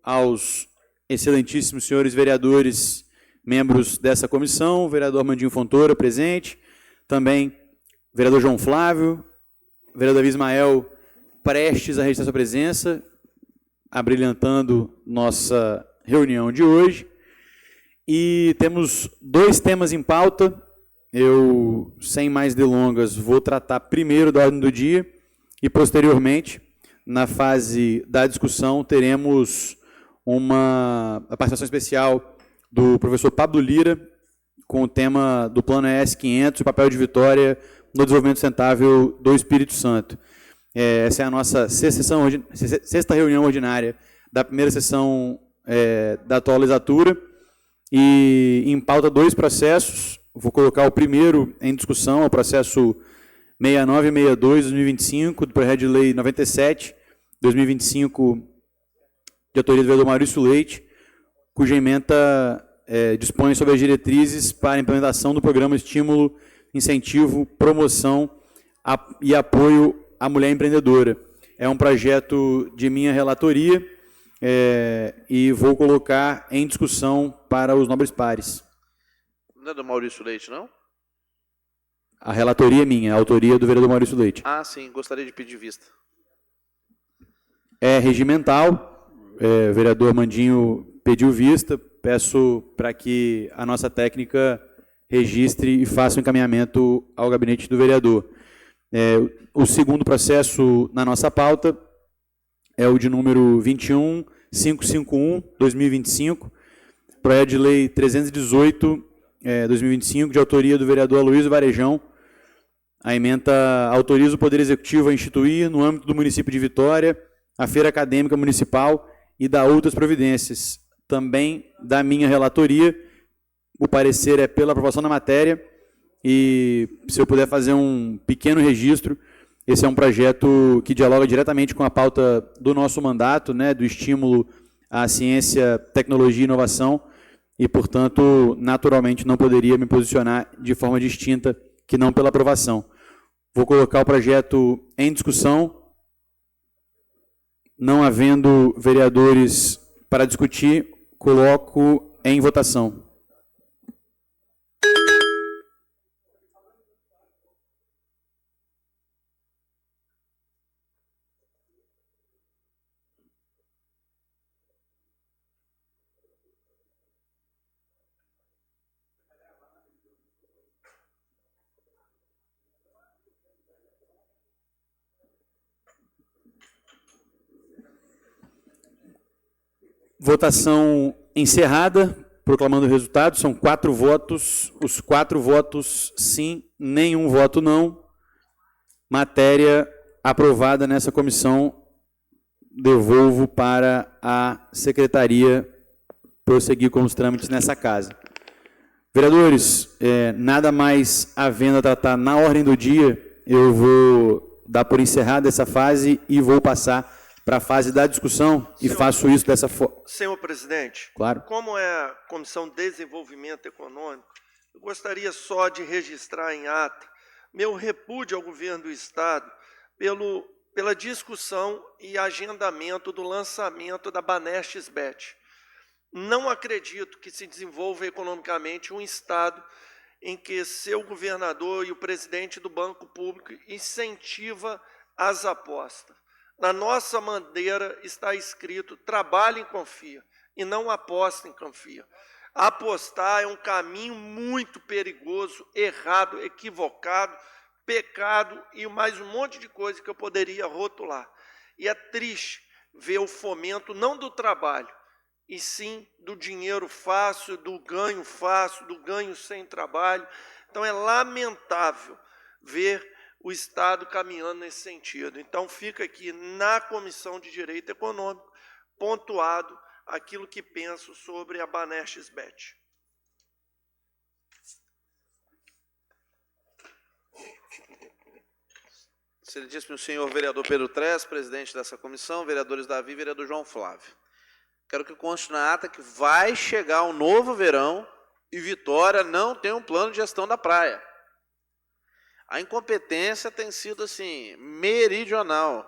aos excelentíssimos senhores vereadores, membros dessa comissão, o vereador Armandinho Fontoura, presente, também o vereador João Flávio, o vereador Davi Ismael, prestes a registrar sua presença, abrilhantando nossa reunião de hoje. E temos 2 temas em pauta. Eu, sem mais delongas, vou tratar primeiro da ordem do dia e, posteriormente, na fase da discussão, teremos a participação especial do professor Pablo Lira, com o tema do Plano ES 500, o papel de Vitória no desenvolvimento sustentável do Espírito Santo. Essa é a nossa sexta reunião ordinária da primeira sessão da atual legislatura, e em pauta 2 processos. Vou colocar o primeiro em discussão, o processo 6962-2025, do projeto de lei 97-2025, de autoria do vereador Maurício Leite, cuja ementa dispõe sobre as diretrizes para a implementação do programa Estímulo, Incentivo, Promoção e Apoio à Mulher Empreendedora. É um projeto de minha relatoria e vou colocar em discussão para os nobres pares. Não é do Maurício Leite, não? A relatoria é minha, a autoria do vereador Maurício Leite. Ah, sim, gostaria de pedir vista. É regimental, o vereador Armandinho pediu vista, peço para que a nossa técnica registre e faça o encaminhamento ao gabinete do vereador. O segundo processo na nossa pauta é o de número 21551-2025, projeto de lei 318-2025, de autoria do vereador Aloysio Varejão. A ementa autoriza o Poder Executivo a instituir, no âmbito do município de Vitória, a Feira Acadêmica Municipal e dar outras providências. Também da minha relatoria, o parecer é pela aprovação da matéria, e se eu puder fazer um pequeno registro, esse é um projeto que dialoga diretamente com a pauta do nosso mandato, do estímulo à ciência, tecnologia e inovação, e, portanto, naturalmente não poderia me posicionar de forma distinta que não pela aprovação. Vou colocar o projeto em discussão. Não havendo vereadores para discutir, coloco em votação. Votação encerrada, proclamando o resultado. São 4 votos, os 4 votos sim, nenhum voto não. Matéria aprovada nessa comissão. Devolvo para a secretaria prosseguir com os trâmites nessa casa. Vereadores, nada mais havendo a tratar na ordem do dia, eu vou dar por encerrada essa fase e vou passar para a fase da discussão e faço isso dessa forma. Senhor presidente, claro. Como é a Comissão de Desenvolvimento Econômico, eu gostaria só de registrar em ata meu repúdio ao governo do Estado pela discussão e agendamento do lançamento da Banestes-Bet. Não acredito que se desenvolva economicamente um Estado em que seu governador e o presidente do Banco Público incentiva as apostas. Na nossa bandeira está escrito: trabalhe em confia, e não aposta em confia. Apostar é um caminho muito perigoso, errado, equivocado, pecado e mais um monte de coisa que eu poderia rotular. E é triste ver o fomento não do trabalho, e sim do dinheiro fácil, do ganho sem trabalho. Então é lamentável ver o Estado caminhando nesse sentido. Então, fica aqui na Comissão de Direito Econômico pontuado aquilo que penso sobre a Banestes-Bet. Excelentíssimo senhor vereador Pedro Trés, presidente dessa comissão, vereadores Davi e vereador João Flávio. Quero que conste na ata que vai chegar um novo verão e Vitória não tem um plano de gestão da praia. A incompetência tem sido, assim, meridional.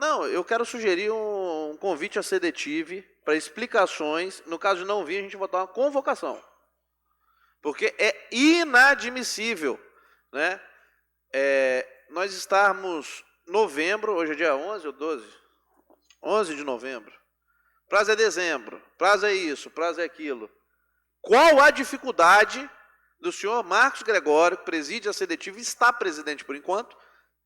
Não, eu quero sugerir um convite à CDTIV para explicações. No caso de não vir, a gente botar uma convocação. Porque é inadmissível, né? Nós estarmos novembro, hoje é dia 11 ou 12? 11 de novembro. Prazo é dezembro, prazo é isso, prazo é aquilo. Qual a dificuldade do senhor Marcos Gregório, que preside a CDTIV, está presidente por enquanto,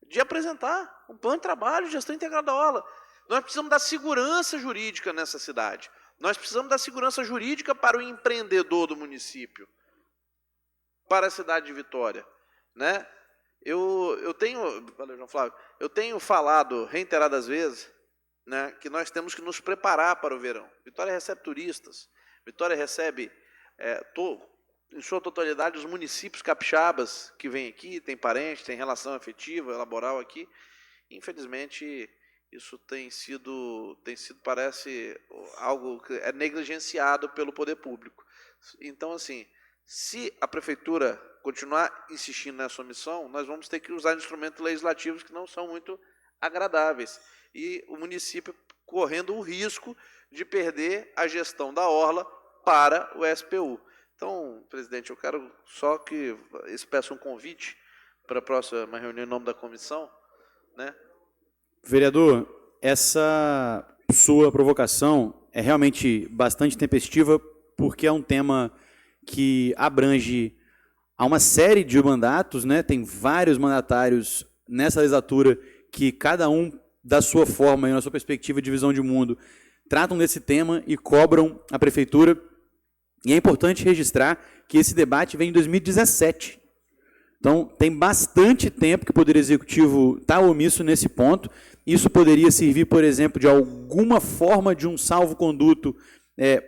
de apresentar um plano de trabalho de gestão integrada da orla? Nós precisamos dar segurança jurídica nessa cidade. Nós precisamos dar segurança jurídica para o empreendedor do município, para a cidade de Vitória, né? Eu tenho, valeu, João Flávio, eu tenho falado reiteradas vezes, né, que nós temos que nos preparar para o verão. Vitória recebe turistas, Vitória recebe, em sua totalidade, os municípios capixabas que vêm aqui, tem parente, tem relação afetiva, laboral aqui. Infelizmente, isso tem sido, parece, algo que é negligenciado pelo poder público. Então, assim, se a prefeitura continuar insistindo nessa omissão, nós vamos ter que usar instrumentos legislativos que não são muito agradáveis. E o município correndo o risco de perder a gestão da orla para o SPU. Então, presidente, eu quero só que peça um convite para a próxima reunião em nome da comissão, né? Vereador, essa sua provocação é realmente bastante tempestiva, porque é um tema que abrange a uma série de mandatos, né? Tem vários mandatários nessa legislatura que cada um, da sua forma e na sua perspectiva de visão de mundo, tratam desse tema e cobram a prefeitura. E é importante registrar que esse debate vem em 2017. Então, tem bastante tempo que o Poder Executivo está omisso nesse ponto. Isso poderia servir, por exemplo, de alguma forma de um salvo-conduto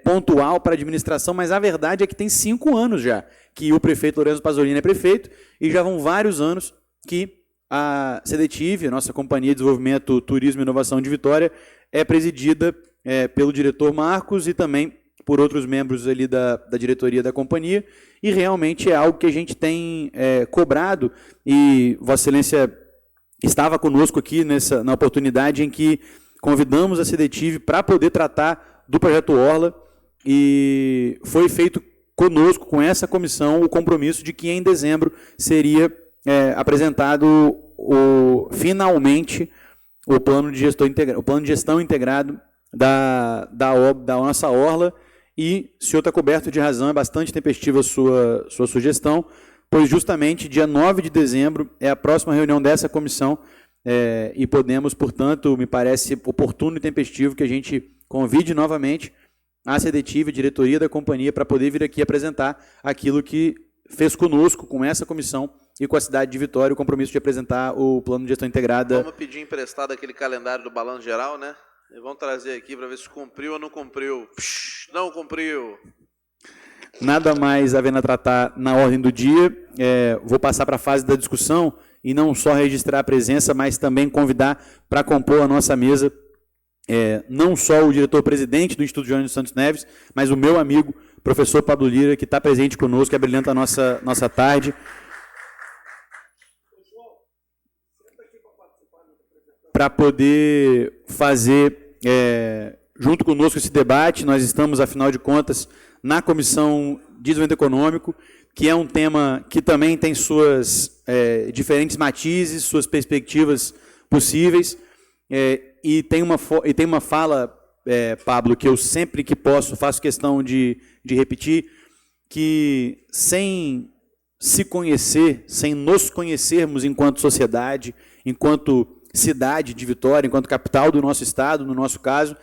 pontual para a administração, mas a verdade é que tem 5 anos já que o prefeito Lorenzo Pasolini é prefeito e já vão vários anos que a CDTIV, a nossa Companhia de Desenvolvimento, Turismo e Inovação de Vitória, é presidida pelo diretor Marcos e também por outros membros ali da diretoria da companhia, e realmente é algo que a gente tem cobrado, e Vossa Excelência estava conosco aqui na oportunidade em que convidamos a CDTIV para poder tratar do projeto Orla, e foi feito conosco, com essa comissão, o compromisso de que em dezembro seria apresentado finalmente o plano de gestão integrado da nossa orla. E o senhor está coberto de razão, é bastante tempestiva a sua sugestão, pois justamente dia 9 de dezembro é a próxima reunião dessa comissão, e podemos, portanto, me parece oportuno e tempestivo que a gente convide novamente a CDTIV, a diretoria da companhia, para poder vir aqui apresentar aquilo que fez conosco, com essa comissão e com a cidade de Vitória, o compromisso de apresentar o plano de gestão integrada. Vamos pedir emprestado aquele calendário do balanço geral, né? E vamos trazer aqui para ver se cumpriu ou não cumpriu. Não cumpriu. Nada mais havendo a tratar na ordem do dia. Vou passar para a fase da discussão e não só registrar a presença, mas também convidar para compor a nossa mesa não só o diretor-presidente do Instituto João Santos Neves, mas o meu amigo, professor Pablo Lira, que está presente conosco, que abrilhanta a nossa tarde. Para poder fazer junto conosco esse debate. Nós estamos, afinal de contas, na Comissão de Desenvolvimento Econômico, que é um tema que também tem suas diferentes matizes, suas perspectivas possíveis, e tem uma fala, Pablo, que eu sempre que posso faço questão de repetir, que sem se conhecer, sem nos conhecermos enquanto sociedade, enquanto cidade de Vitória, enquanto capital do nosso estado, no nosso caso,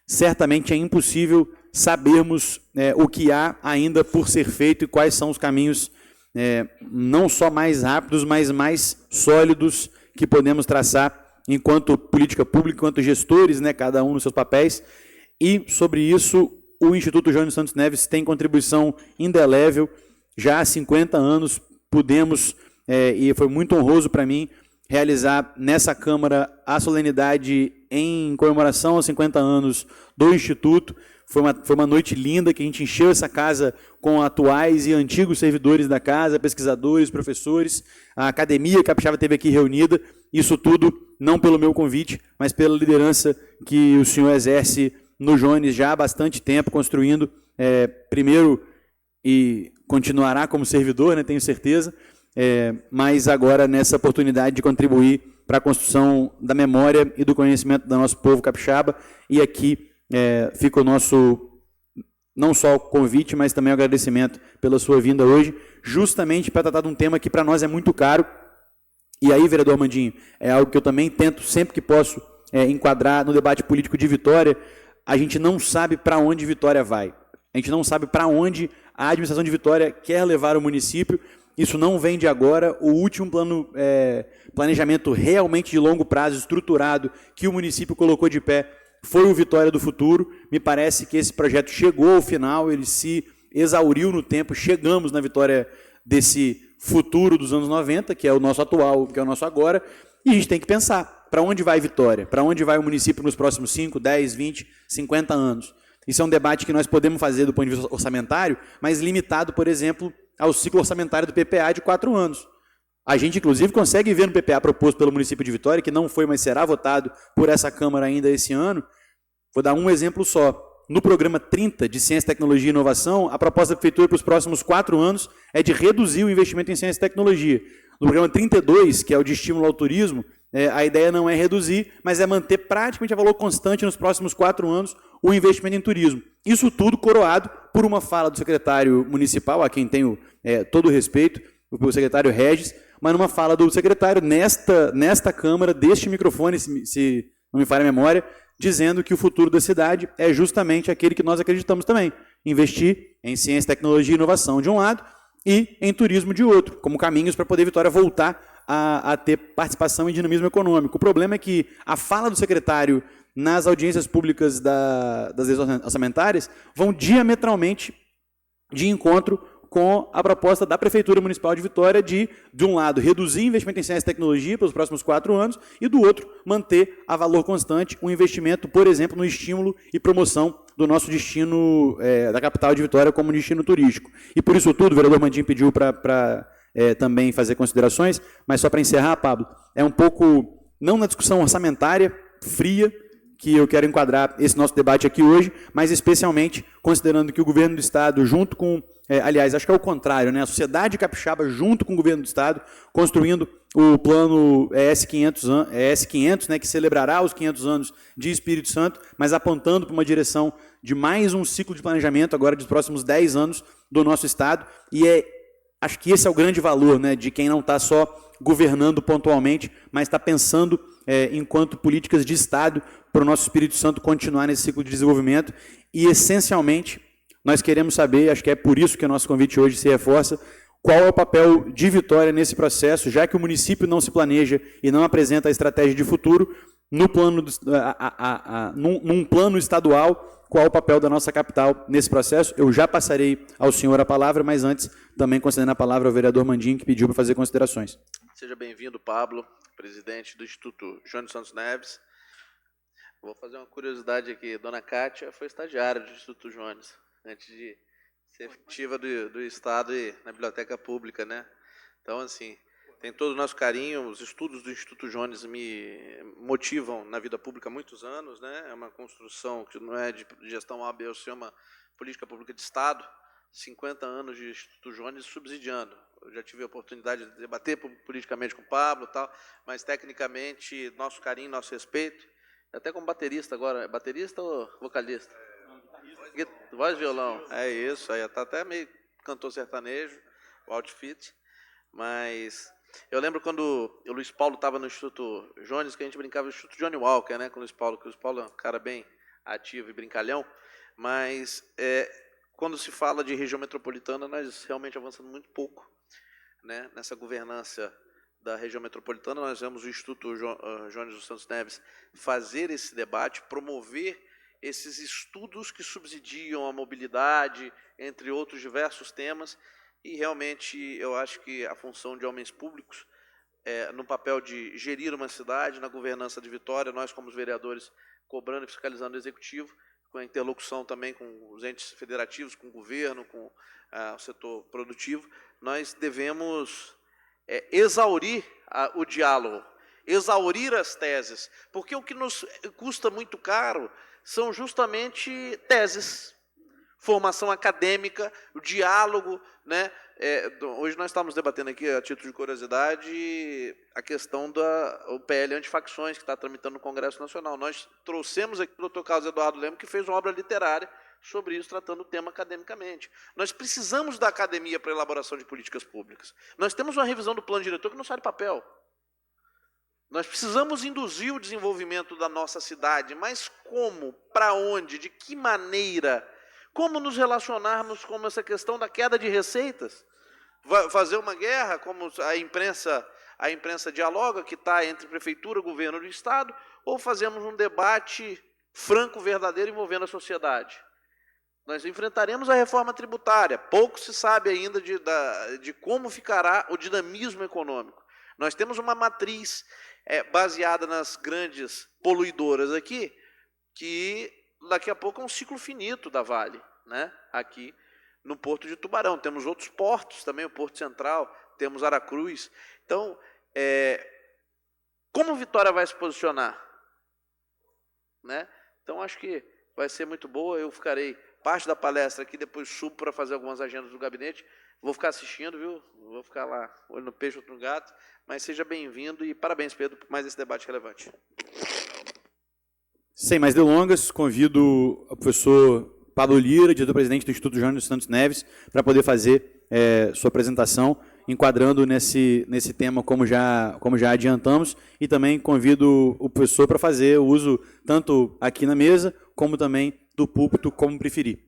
certamente é impossível sabermos o que há ainda por ser feito e quais são os caminhos não só mais rápidos, mas mais sólidos que podemos traçar enquanto política pública, enquanto gestores, né, cada um nos seus papéis. E, sobre isso, o Instituto João Santos Neves tem contribuição indelével. Já há 50 anos pudemos, e foi muito honroso para mim, realizar nessa Câmara a solenidade em comemoração aos 50 anos do Instituto. Foi uma noite linda, que a gente encheu essa casa com atuais e antigos servidores da casa, pesquisadores, professores, a academia capixaba esteve aqui reunida. Isso tudo não pelo meu convite, mas pela liderança que o senhor exerce no Jones já há bastante tempo, construindo, primeiro, e continuará como servidor, né, tenho certeza, mas agora nessa oportunidade de contribuir para a construção da memória e do conhecimento do nosso povo capixaba. E aqui fica o nosso, não só o convite, mas também o agradecimento pela sua vinda hoje, justamente para tratar de um tema que para nós é muito caro. E aí, vereador Armandinho, é algo que eu também tento, sempre que posso, enquadrar no debate político de Vitória. A gente não sabe para onde Vitória vai. A gente não sabe para onde a administração de Vitória quer levar o município. Isso não vem de agora. O último planejamento realmente de longo prazo, estruturado, que o município colocou de pé, foi o Vitória do Futuro. Me parece que esse projeto chegou ao final, ele se exauriu no tempo, chegamos na vitória desse futuro dos anos 90, que é o nosso atual, que é o nosso agora, e a gente tem que pensar, para onde vai Vitória? Para onde vai o município nos próximos 5, 10, 20, 50 anos? Isso é um debate que nós podemos fazer do ponto de vista orçamentário, mas limitado, por exemplo, ao ciclo orçamentário do PPA de 4 anos. A gente, inclusive, consegue ver no PPA proposto pelo município de Vitória, que não foi, mas será votado por essa Câmara ainda esse ano. Vou dar um exemplo só. No programa 30 de Ciência, Tecnologia e Inovação, a proposta da Prefeitura para os próximos 4 anos é de reduzir o investimento em ciência e tecnologia. No programa 32, que é o de estímulo ao turismo, a ideia não é reduzir, mas é manter praticamente a valor constante nos próximos 4 anos o investimento em turismo. Isso tudo coroado por uma fala do secretário municipal, a quem tenho todo o respeito, o secretário Regis, mas numa fala do secretário nesta Câmara, deste microfone, se não me falha a memória, dizendo que o futuro da cidade é justamente aquele que nós acreditamos também. Investir em ciência, tecnologia e inovação de um lado e em turismo de outro, como caminhos para poder Vitória voltar a ter participação e dinamismo econômico. O problema é que a fala do secretário nas audiências públicas das leis orçamentárias vão diametralmente de encontro com a proposta da Prefeitura Municipal de Vitória de um lado, reduzir investimento em ciência e tecnologia pelos próximos 4 anos, e do outro, manter a valor constante um investimento, por exemplo, no estímulo e promoção do nosso destino, da capital de Vitória, como destino turístico. E por isso tudo, o vereador Mandinho pediu para também fazer considerações, mas só para encerrar, Pablo, é um pouco, não na discussão orçamentária, fria, que eu quero enquadrar esse nosso debate aqui hoje, mas especialmente considerando que o governo do Estado, junto com, aliás, acho que é o contrário, né? A sociedade capixaba, junto com o governo do Estado, construindo o plano ES500, né, que celebrará os 500 anos de Espírito Santo, mas apontando para uma direção de mais um ciclo de planejamento, agora dos próximos 10 anos do nosso Estado, e acho que esse é o grande valor, né, de quem não está só governando pontualmente, mas está pensando enquanto políticas de Estado para o nosso Espírito Santo continuar nesse ciclo de desenvolvimento. E, essencialmente, nós queremos saber, acho que é por isso que o nosso convite hoje se reforça, qual é o papel de Vitória nesse processo, já que o município não se planeja e não apresenta a estratégia de futuro, num plano estadual, qual o papel da nossa capital nesse processo. Eu já passarei ao senhor a palavra, mas antes, também concedendo a palavra ao vereador Mandinho, que pediu para fazer considerações. Seja bem-vindo, Pablo, presidente do Instituto Jones Santos Neves. Vou fazer uma curiosidade aqui. Dona Kátia foi estagiária do Instituto Jones, antes de ser efetiva do Estado e na biblioteca pública, né? Então, assim, tem todo o nosso carinho. Os estudos do Instituto Jones me motivam na vida pública há muitos anos, né? É uma construção que não é de gestão A, B ou C, é uma política pública de Estado. 50 anos de Instituto Jones subsidiando. Eu já tive a oportunidade de debater politicamente com o Pablo, tal, mas tecnicamente, nosso carinho, nosso respeito. Até como baterista agora. Baterista ou vocalista? Voz e violão. É isso, aí está até meio cantor sertanejo, o outfit. Mas eu lembro quando o Luiz Paulo estava no Instituto Jones, que a gente brincava do Instituto Johnny Walker, né, com o Luiz Paulo, que o Luiz Paulo é um cara bem ativo e brincalhão, mas quando se fala de região metropolitana, nós realmente avançamos muito pouco, né, nessa governança da região metropolitana. Nós vemos o Instituto Jones dos Santos Neves fazer esse debate, promover esses estudos que subsidiam a mobilidade, entre outros diversos temas, e realmente eu acho que a função de homens públicos, no papel de gerir uma cidade, na governança de Vitória, nós como os vereadores cobrando e fiscalizando o executivo, com a interlocução também com os entes federativos, com o governo, com o setor produtivo, nós devemos exaurir o diálogo. exaurir as teses, porque o que nos custa muito caro são justamente teses, formação acadêmica, o diálogo, né? Hoje nós estamos debatendo aqui, a título de curiosidade, a questão do PL antifacções, que está tramitando no Congresso Nacional. Nós trouxemos aqui o Dr. Carlos Eduardo Lemos, que fez uma obra literária sobre isso, tratando o tema academicamente. Nós precisamos da academia para a elaboração de políticas públicas. Nós temos uma revisão do plano diretor que não sai do papel. Nós precisamos induzir o desenvolvimento da nossa cidade, mas como, para onde, de que maneira, como nos relacionarmos com essa questão da queda de receitas? Fazer uma guerra, como a imprensa dialoga, que está entre prefeitura, governo e Estado, ou fazemos um debate franco, verdadeiro, envolvendo a sociedade? Nós enfrentaremos a reforma tributária. Pouco se sabe ainda de como ficará o dinamismo econômico. Nós temos uma matriz baseada nas grandes poluidoras aqui, que daqui a pouco é um ciclo finito da Vale, né? Aqui no Porto de Tubarão. Temos outros portos também, o Porto Central, temos Aracruz. Então, como Vitória vai se posicionar? Né? Então, acho que vai ser muito boa. Eu ficarei parte da palestra aqui, depois subo para fazer algumas agendas do gabinete. Vou ficar assistindo, viu? Vou ficar lá, olho no peixe, outro no gato. Mas seja bem-vindo e parabéns, Pedro, por mais esse debate relevante. Sem mais delongas, convido o professor Pablo Lira, diretor-presidente do Instituto Jânio dos Santos Neves, para poder fazer sua apresentação, enquadrando nesse tema como já adiantamos, e também convido o professor para fazer o uso tanto aqui na mesa, como também do púlpito, como preferir.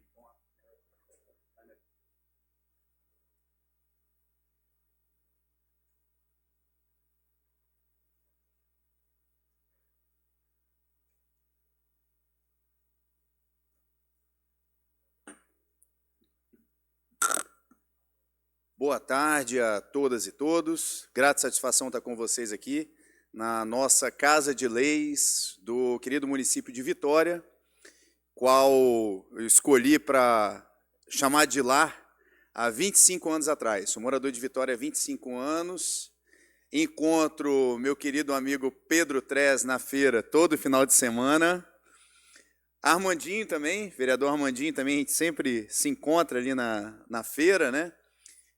Boa tarde a todas e todos. Grata satisfação estar com vocês aqui na nossa Casa de Leis do querido município de Vitória, qual eu escolhi para chamar de lar há 25 anos atrás. Sou morador de Vitória há 25 anos. Encontro meu querido amigo Pedro Tres na feira todo final de semana. Armandinho também, vereador Armandinho também, a gente sempre se encontra ali na feira, né?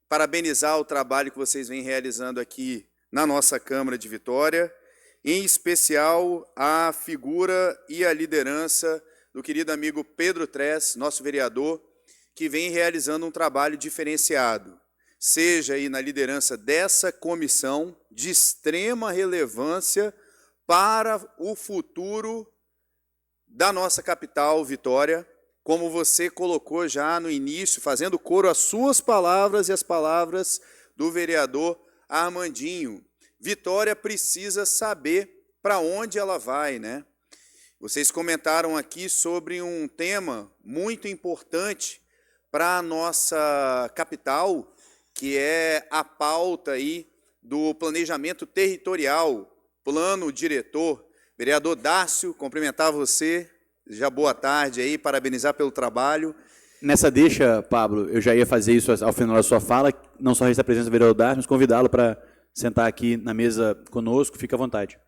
Parabenizar o trabalho que vocês vêm realizando aqui na nossa Câmara de Vitória, em especial a figura e a liderança do querido amigo Pedro Tres, nosso vereador, que vem realizando um trabalho diferenciado, seja aí na liderança dessa comissão de extrema relevância para o futuro da nossa capital, Vitória, como você colocou já no início, fazendo coro às suas palavras e às palavras do vereador Armandinho. Vitória precisa saber para onde ela vai, né? Vocês comentaram aqui sobre um tema muito importante para a nossa capital, que é a pauta aí do planejamento territorial, plano diretor. Vereador Dácio, cumprimentar você. Já boa tarde aí, parabenizar pelo trabalho. Nessa deixa, Pablo, eu já ia fazer isso ao final da sua fala, não só registrar a presença do vereador Dácio, mas convidá-lo para sentar aqui na mesa conosco, fique à vontade.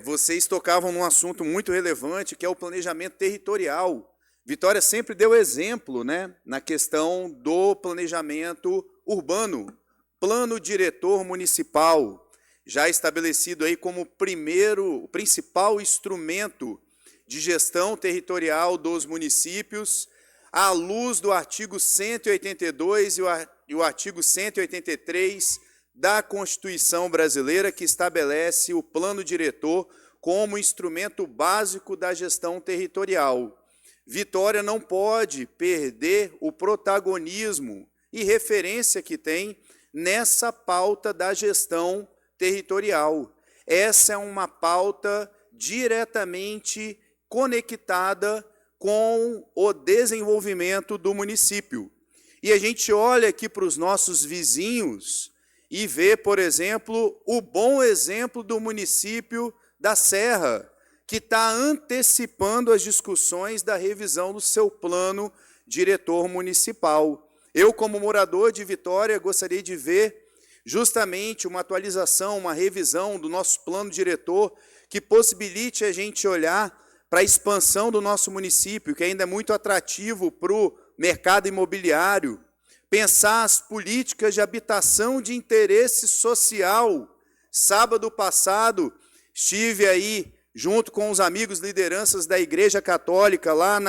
Vocês tocavam num assunto muito relevante, que é o planejamento territorial. Vitória sempre deu exemplo, né, na questão do planejamento urbano, plano diretor municipal, já estabelecido aí como o principal instrumento de gestão territorial dos municípios, à luz do artigo 182 e o artigo 183 da Constituição Brasileira, que estabelece o plano diretor como instrumento básico da gestão territorial. Vitória não pode perder o protagonismo e referência que tem nessa pauta da gestão territorial. Essa é uma pauta diretamente conectada com o desenvolvimento do município. E a gente olha aqui para os nossos vizinhos e vê, por exemplo, o bom exemplo do município da Serra, que está antecipando as discussões da revisão do seu plano diretor municipal. Eu, como morador de Vitória, gostaria de ver justamente uma atualização, uma revisão do nosso plano diretor, que possibilite a gente olhar para a expansão do nosso município, que ainda é muito atrativo para o mercado imobiliário, pensar as políticas de habitação de interesse social. Sábado passado, estive aí, junto com os amigos lideranças da Igreja Católica, lá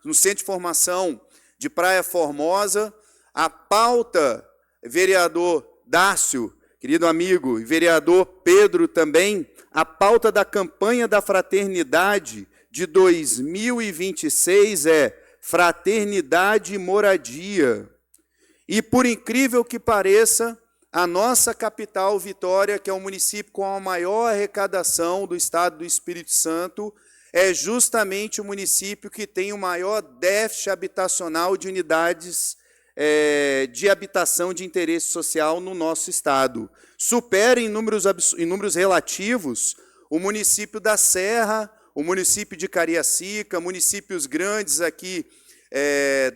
no Centro de Formação de Praia Formosa. A pauta, vereador Dácio, querido amigo, e vereador Pedro também, a pauta da campanha da fraternidade de 2026 é fraternidade e moradia. E, por incrível que pareça, a nossa capital, Vitória, que é o município com a maior arrecadação do estado do Espírito Santo, é justamente o município que tem o maior déficit habitacional de unidades de habitação de interesse social no nosso estado. Supera em números relativos o município da Serra, o município de Cariacica, municípios grandes aqui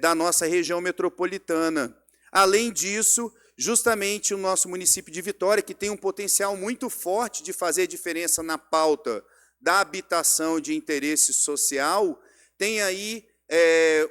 da nossa região metropolitana. Além disso, justamente o nosso município de Vitória, que tem um potencial muito forte de fazer diferença na pauta da habitação de interesse social, tem aí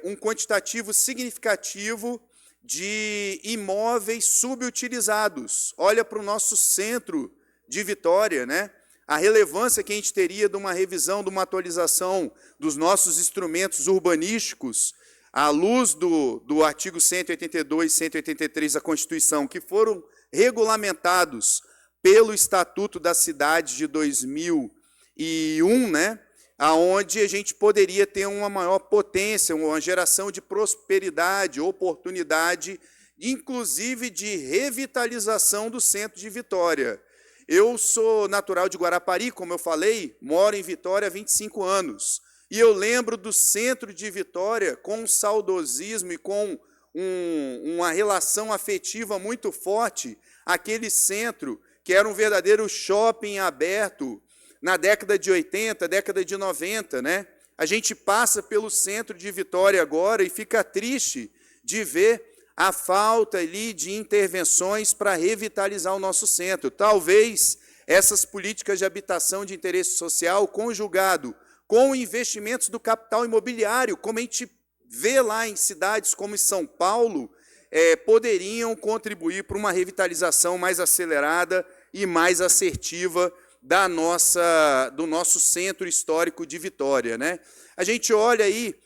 um quantitativo significativo de imóveis subutilizados. Olha para o nosso centro de Vitória, né? A relevância que a gente teria de uma revisão, de uma atualização dos nossos instrumentos urbanísticos, à luz do artigo 182 e 183 da Constituição, que foram regulamentados pelo Estatuto da Cidade de 2001, né, aonde a gente poderia ter uma maior potência, uma geração de prosperidade, oportunidade, inclusive de revitalização do centro de Vitória. Eu sou natural de Guarapari, como eu falei, moro em Vitória há 25 anos. E eu lembro do centro de Vitória com um saudosismo e com uma relação afetiva muito forte, aquele centro que era um verdadeiro shopping aberto na década de 80, década de 90, né? A gente passa pelo centro de Vitória agora e fica triste de ver a falta ali de intervenções para revitalizar o nosso centro. Talvez essas políticas de habitação de interesse social, conjugado com investimentos do capital imobiliário, como a gente vê lá em cidades como em São Paulo, poderiam contribuir para uma revitalização mais acelerada e mais assertiva do nosso centro histórico de Vitória, né? A gente olha aí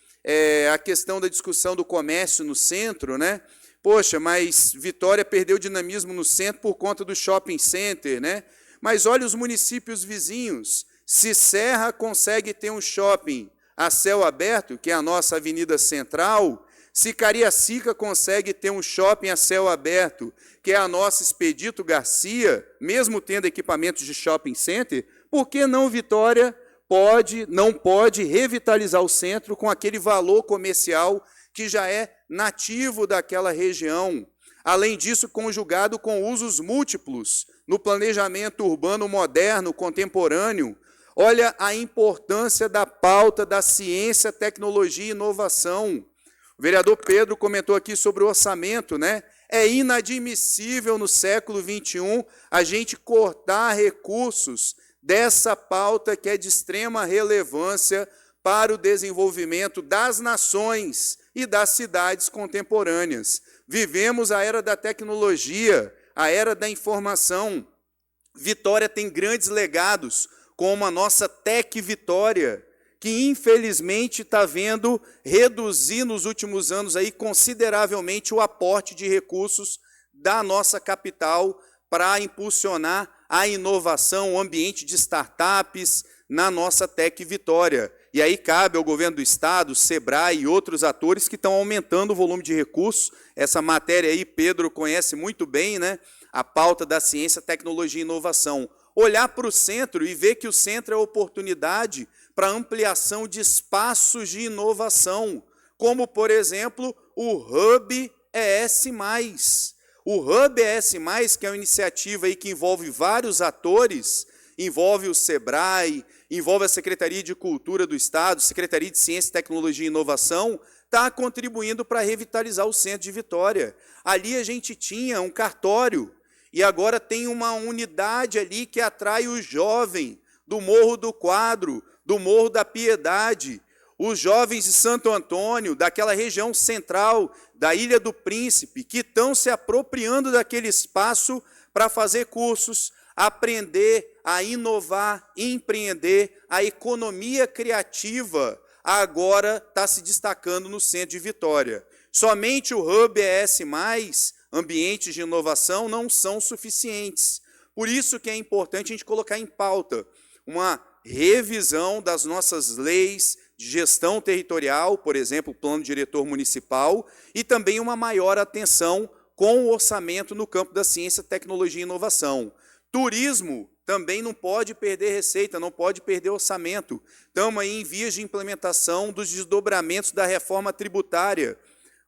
a questão da discussão do comércio no centro, né? Poxa, mas Vitória perdeu dinamismo no centro por conta do shopping center, né? Mas olha os municípios vizinhos. Se Serra consegue ter um shopping a céu aberto, que é a nossa avenida central, se Cariacica consegue ter um shopping a céu aberto, que é a nossa Expedito Garcia, mesmo tendo equipamentos de shopping center, por que não Vitória não pode revitalizar o centro com aquele valor comercial que já é nativo daquela região? Além disso, conjugado com usos múltiplos no planejamento urbano moderno, contemporâneo. Olha a importância da pauta da ciência, tecnologia e inovação. O vereador Pedro comentou aqui sobre o orçamento, né? É inadmissível no século XXI a gente cortar recursos dessa pauta que é de extrema relevância para o desenvolvimento das nações e das cidades contemporâneas. Vivemos a era da tecnologia, a era da informação. Vitória tem grandes legados, como a nossa Tec Vitória, que infelizmente está vendo reduzir nos últimos anos aí consideravelmente o aporte de recursos da nossa capital para impulsionar a inovação, o ambiente de startups na nossa Tec Vitória. E aí cabe ao governo do estado, Sebrae e outros atores que estão aumentando o volume de recursos. Essa matéria aí Pedro conhece muito bem, né? A pauta da ciência, tecnologia e inovação. Olhar para o centro e ver que o centro é oportunidade para ampliação de espaços de inovação, como, por exemplo, o Hub ES+. O Hub ES+, que é uma iniciativa aí que envolve vários atores, envolve o Sebrae, envolve a Secretaria de Cultura do Estado, Secretaria de Ciência, Tecnologia e Inovação, está contribuindo para revitalizar o centro de Vitória. Ali a gente tinha um cartório, e agora tem uma unidade ali que atrai o jovem do Morro do Quadro, do Morro da Piedade, os jovens de Santo Antônio, daquela região central, da Ilha do Príncipe, que estão se apropriando daquele espaço para fazer cursos, aprender a inovar, empreender. A economia criativa agora está se destacando no centro de Vitória. Somente o Hub ES+, ambientes de inovação, não são suficientes. Por isso que é importante a gente colocar em pauta uma revisão das nossas leis de gestão territorial, por exemplo, o plano diretor municipal, e também uma maior atenção com o orçamento no campo da ciência, tecnologia e inovação. Turismo também não pode perder receita, não pode perder orçamento. Estamos aí em vias de implementação dos desdobramentos da reforma tributária,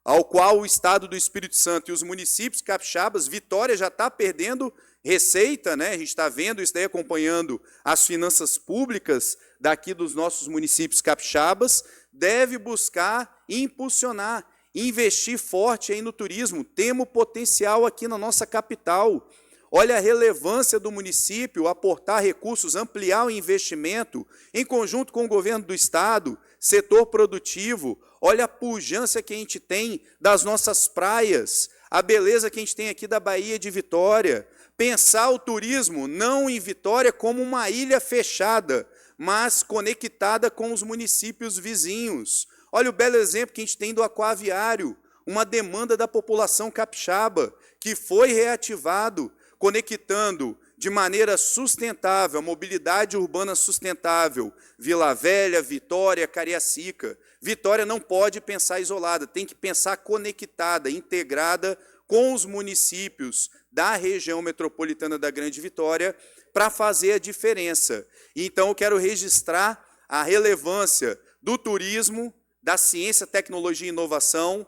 ao qual o Estado do Espírito Santo e os municípios capixabas, Vitória já está perdendo receita, né? A gente está vendo isso daí, acompanhando as finanças públicas daqui dos nossos municípios capixabas, deve buscar impulsionar, investir forte aí no turismo. Temos potencial aqui na nossa capital. Olha a relevância do município, aportar recursos, ampliar o investimento, em conjunto com o governo do Estado, setor produtivo. Olha a pujança que a gente tem das nossas praias, a beleza que a gente tem aqui da Baía de Vitória. Pensar o turismo não em Vitória como uma ilha fechada, mas conectada com os municípios vizinhos. Olha o belo exemplo que a gente tem do aquaviário, uma demanda da população capixaba, que foi reativado, conectando de maneira sustentável, a mobilidade urbana sustentável, Vila Velha, Vitória, Cariacica. Vitória não pode pensar isolada, tem que pensar conectada, integrada com os municípios da região metropolitana da Grande Vitória para fazer a diferença. Então, eu quero registrar a relevância do turismo, da ciência, tecnologia e inovação,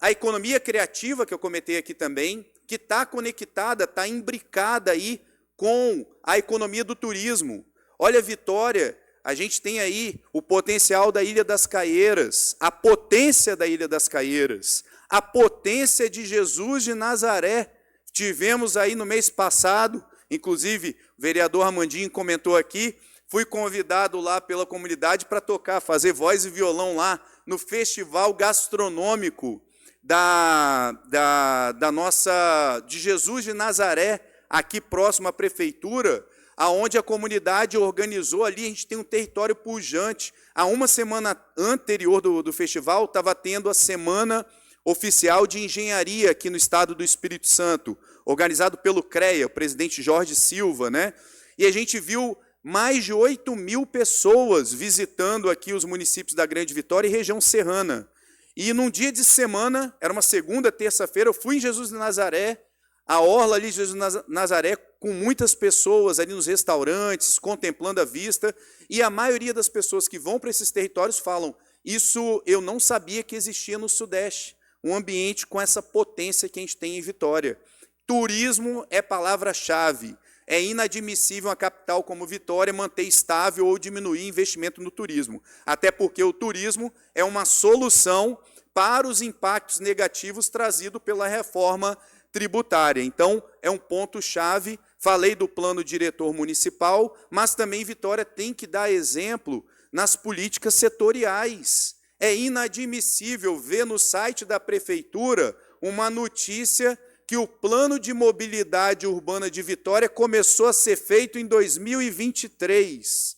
a economia criativa, que eu comentei aqui também, que está conectada, está imbricada aí com a economia do turismo. Olha, Vitória, a gente tem aí o potencial da Ilha das Caieiras, a potência da Ilha das Caieiras, a potência de Jesus de Nazaré. Tivemos aí no mês passado, inclusive o vereador Armandinho comentou aqui, fui convidado lá pela comunidade para tocar, fazer voz e violão lá no festival gastronômico de Jesus de Nazaré, aqui próximo à prefeitura, aonde a comunidade organizou ali. A gente tem um território pujante. Há uma semana anterior do festival, estava tendo a Semana Oficial de Engenharia aqui no estado do Espírito Santo, organizado pelo CREA, o presidente Jorge Silva, né? E a gente viu mais de 8.000 pessoas visitando aqui os municípios da Grande Vitória e região serrana. E num dia de semana, era uma segunda, terça-feira, eu fui em Jesus de Nazaré, a orla ali de Jesus de Nazaré, com muitas pessoas ali nos restaurantes, contemplando a vista, e a maioria das pessoas que vão para esses territórios falam, isso eu não sabia que existia no Sudeste, um ambiente com essa potência que a gente tem em Vitória. Turismo é palavra-chave. É inadmissível uma capital como Vitória manter estável ou diminuir investimento no turismo, até porque o turismo é uma solução para os impactos negativos trazidos pela reforma tributária. Então, é um ponto-chave. Falei do plano diretor municipal, mas também Vitória tem que dar exemplo nas políticas setoriais. É inadmissível ver no site da prefeitura uma notícia que o plano de mobilidade urbana de Vitória começou a ser feito em 2023.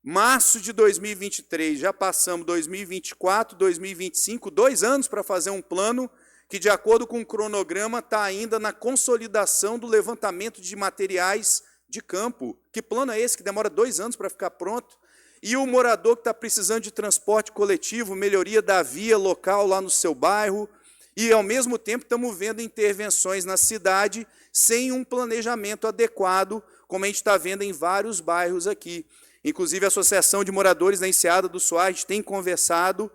Março de 2023, já passamos 2024, 2025, 2 anos para fazer um plano que, de acordo com o cronograma, está ainda na consolidação do levantamento de materiais de campo. Que plano é esse que demora 2 anos para ficar pronto? E o morador que está precisando de transporte coletivo, melhoria da via local lá no seu bairro, e, ao mesmo tempo, estamos vendo intervenções na cidade sem um planejamento adequado, como a gente está vendo em vários bairros aqui. Inclusive, a Associação de Moradores da Enseada do Soares, a gente tem conversado,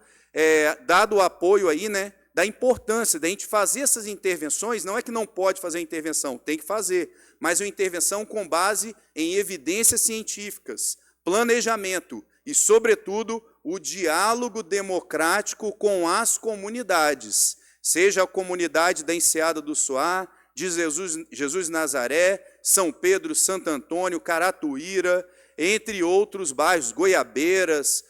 dado o apoio aí, né, da importância da gente fazer essas intervenções. Não é que não pode fazer a intervenção, tem que fazer, mas uma intervenção com base em evidências científicas, planejamento e, sobretudo, o diálogo democrático com as comunidades, seja a comunidade da Enseada do Soar, de Jesus Nazaré, São Pedro, Santo Antônio, Caratuíra, entre outros bairros, Goiabeiras,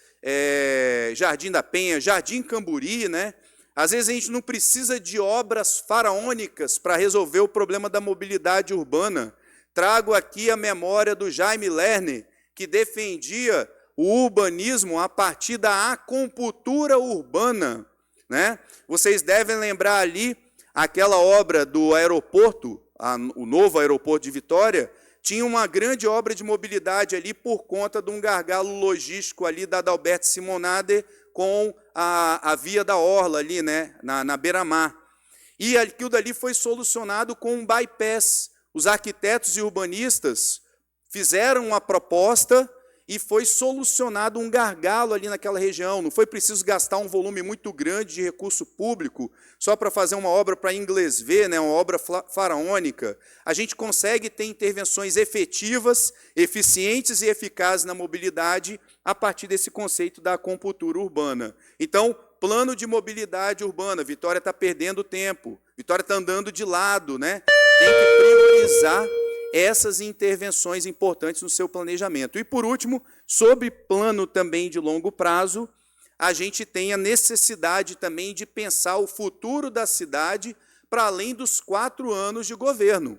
Jardim da Penha, Jardim Camburi, né? Às vezes a gente não precisa de obras faraônicas para resolver o problema da mobilidade urbana. Trago aqui a memória do Jaime Lerner, que defendia o urbanismo a partir da acupuntura urbana, né? Vocês devem lembrar ali aquela obra do aeroporto, o novo aeroporto de Vitória, tinha uma grande obra de mobilidade ali por conta de um gargalo logístico ali da Adalberto Simonader com a via da Orla ali, né, na beira-mar. E aquilo dali foi solucionado com um bypass. Os arquitetos e urbanistas fizeram uma proposta e foi solucionado um gargalo ali naquela região. Não foi preciso gastar um volume muito grande de recurso público só para fazer uma obra para inglês ver, né, uma obra faraônica. A gente consegue ter intervenções efetivas, eficientes e eficazes na mobilidade a partir desse conceito da acupuntura urbana. Então, plano de mobilidade urbana, Vitória está perdendo tempo, Vitória está andando de lado, né? Tem que priorizar essas intervenções importantes no seu planejamento. E, por último, sobre plano também de longo prazo, a gente tem a necessidade também de pensar o futuro da cidade para além dos 4 anos de governo.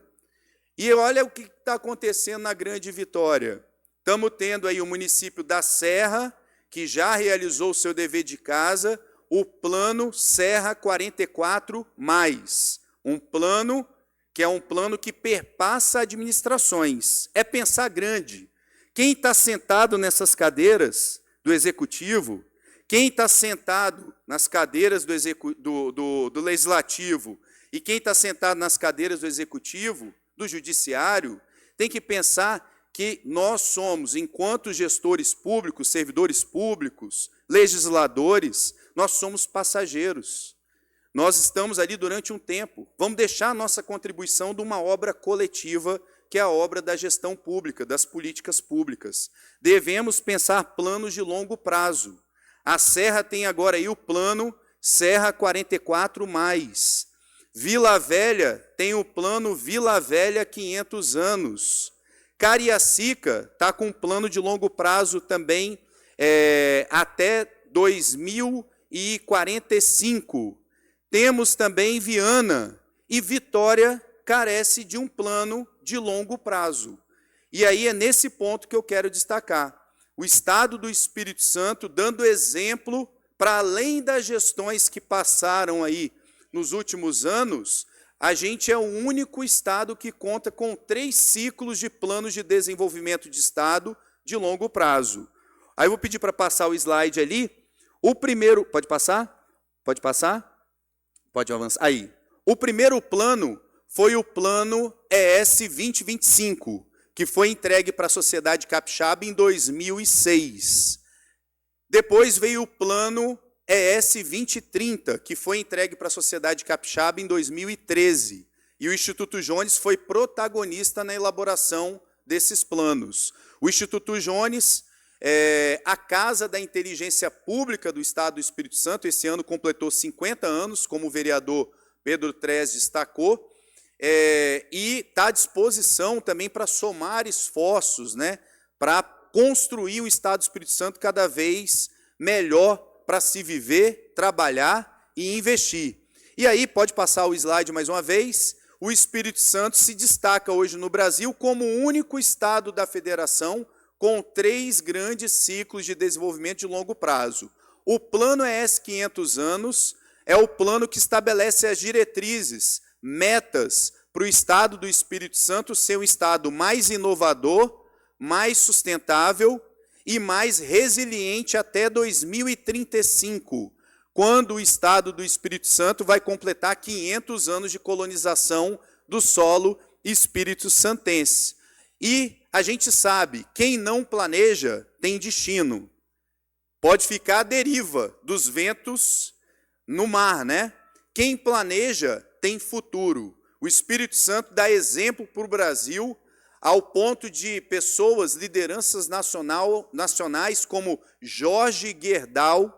E olha o que está acontecendo na Grande Vitória. Estamos tendo aí o município da Serra, que já realizou o seu dever de casa, o plano Serra 44+, um plano que é um plano que perpassa administrações. É pensar grande. Quem está sentado nessas cadeiras do Executivo, quem está sentado nas cadeiras do Legislativo e quem está sentado nas cadeiras do Executivo, do Judiciário, tem que pensar que nós somos, enquanto gestores públicos, servidores públicos, legisladores, nós somos passageiros. Nós estamos ali durante um tempo. Vamos deixar a nossa contribuição de uma obra coletiva, que é a obra da gestão pública, das políticas públicas. Devemos pensar planos de longo prazo. A Serra tem agora aí o plano Serra 44+. Vila Velha tem o plano Vila Velha 500 anos. Cariacica está com um plano de longo prazo também até 2045. Temos também Viana, e Vitória carece de um plano de longo prazo. E aí é nesse ponto que eu quero destacar. O Estado do Espírito Santo dando exemplo para além das gestões que passaram aí nos últimos anos, a gente é o único Estado que conta com 3 ciclos de planos de desenvolvimento de Estado de longo prazo. Aí eu vou pedir para passar o slide ali. O primeiro, pode passar? Pode passar? Pode avançar. Aí. O primeiro plano foi o plano ES 2025, que foi entregue para a sociedade capixaba em 2006. Depois veio o plano ES 2030, que foi entregue para a sociedade capixaba em 2013. E o Instituto Jones foi protagonista na elaboração desses planos. O Instituto Jones a Casa da Inteligência Pública do Estado do Espírito Santo, esse ano completou 50 anos, como o vereador Pedro Tres destacou, e está à disposição também para somar esforços, né, para construir o Estado do Espírito Santo cada vez melhor para se viver, trabalhar e investir. E aí, pode passar o slide mais uma vez, o Espírito Santo se destaca hoje no Brasil como o único estado da federação com 3 grandes ciclos de desenvolvimento de longo prazo. O plano ES 500 anos é o plano que estabelece as diretrizes, metas para o Estado do Espírito Santo ser um Estado mais inovador, mais sustentável e mais resiliente até 2035, quando o Estado do Espírito Santo vai completar 500 anos de colonização do solo espírito-santense. E a gente sabe, quem não planeja tem destino. Pode ficar à deriva dos ventos no mar, né? Quem planeja tem futuro. O Espírito Santo dá exemplo para o Brasil, ao ponto de pessoas, lideranças nacionais como Jorge Gerdau,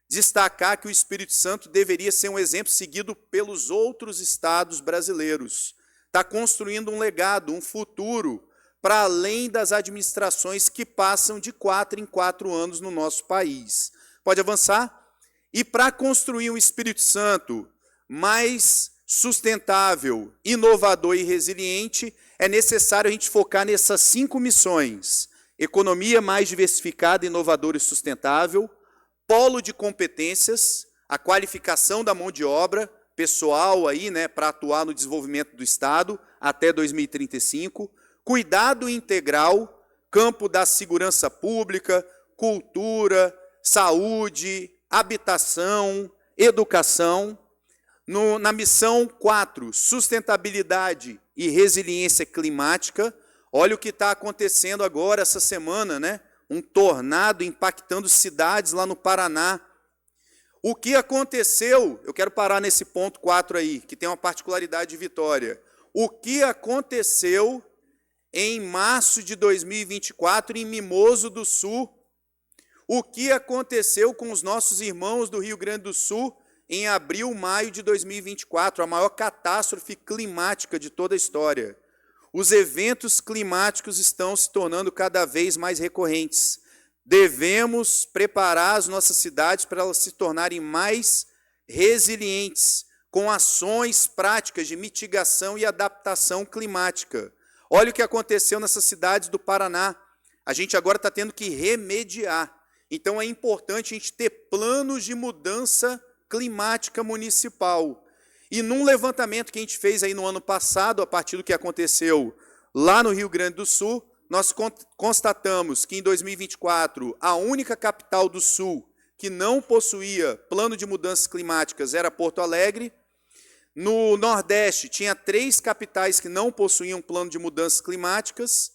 destacar que o Espírito Santo deveria ser um exemplo seguido pelos outros estados brasileiros. está construindo um legado, um futuro, para além das administrações que passam de 4 em 4 anos no nosso país. Pode avançar? E para construir um Espírito Santo mais sustentável, inovador e resiliente, é necessário a gente focar nessas 5 missões: economia mais diversificada, inovadora e sustentável, polo de competências, a qualificação da mão de obra, pessoal aí, né, para atuar no desenvolvimento do Estado até 2035, cuidado integral, campo da segurança pública, cultura, saúde, habitação, educação. Na missão 4, sustentabilidade e resiliência climática, olha o que está acontecendo agora, essa semana, né? Um tornado impactando cidades lá no Paraná. O que aconteceu, eu quero parar nesse ponto 4 aí, que tem uma particularidade de Vitória. O que aconteceu em março de 2024 em Mimoso do Sul? O que aconteceu com os nossos irmãos do Rio Grande do Sul em abril, maio de 2024, a maior catástrofe climática de toda a história? Os eventos climáticos estão se tornando cada vez mais recorrentes. Devemos preparar as nossas cidades para elas se tornarem mais resilientes, com ações práticas de mitigação e adaptação climática. Olha o que aconteceu nessas cidades do Paraná. A gente agora está tendo que remediar. Então é importante a gente ter planos de mudança climática municipal. E num levantamento que a gente fez aí no ano passado, a partir do que aconteceu lá no Rio Grande do Sul, nós constatamos que em 2024, a única capital do Sul que não possuía plano de mudanças climáticas era Porto Alegre. No Nordeste, tinha 3 capitais que não possuíam plano de mudanças climáticas.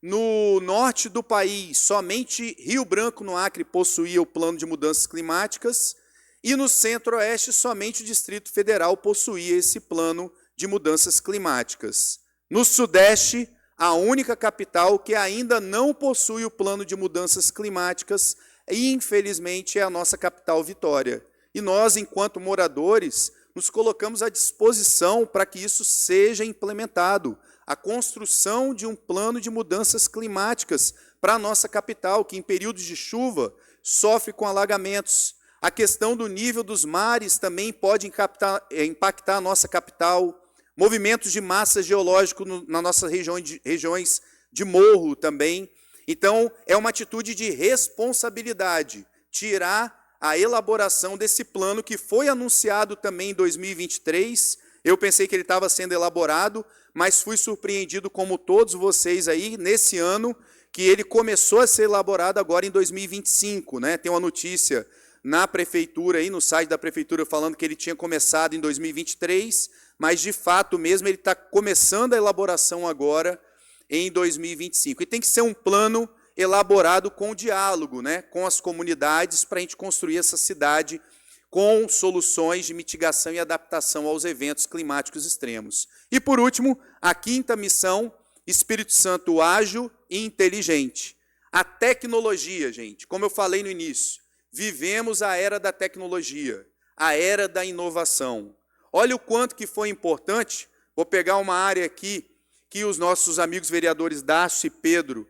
No norte do país, somente Rio Branco, no Acre, possuía o plano de mudanças climáticas. E no Centro-Oeste, somente o Distrito Federal possuía esse plano de mudanças climáticas. No Sudeste, a única capital que ainda não possui o plano de mudanças climáticas, e infelizmente é a nossa capital, Vitória. E nós, enquanto moradores, nos colocamos à disposição para que isso seja implementado. A construção de um plano de mudanças climáticas para a nossa capital, que em períodos de chuva sofre com alagamentos. A questão do nível dos mares também pode impactar a nossa capital. Movimentos de massa geológico na nossa regiões de morro também. Então, é uma atitude de responsabilidade, tirar a elaboração desse plano que foi anunciado também em 2023. Eu pensei que ele estava sendo elaborado, mas fui surpreendido, como todos vocês aí, nesse ano, que ele começou a ser elaborado agora em 2025. Né? Tem uma notícia na prefeitura, aí, no site da prefeitura, falando que ele tinha começado em 2023, mas, de fato mesmo, ele está começando a elaboração agora em 2025. E tem que ser um plano elaborado com diálogo, né, com as comunidades, para a gente construir essa cidade com soluções de mitigação e adaptação aos eventos climáticos extremos. E, por último, a 5ª missão, Espírito Santo ágil e inteligente. A tecnologia, gente, como eu falei no início, vivemos a era da tecnologia, a era da inovação. Olha o quanto que foi importante, vou pegar uma área aqui que os nossos amigos vereadores Dácio e Pedro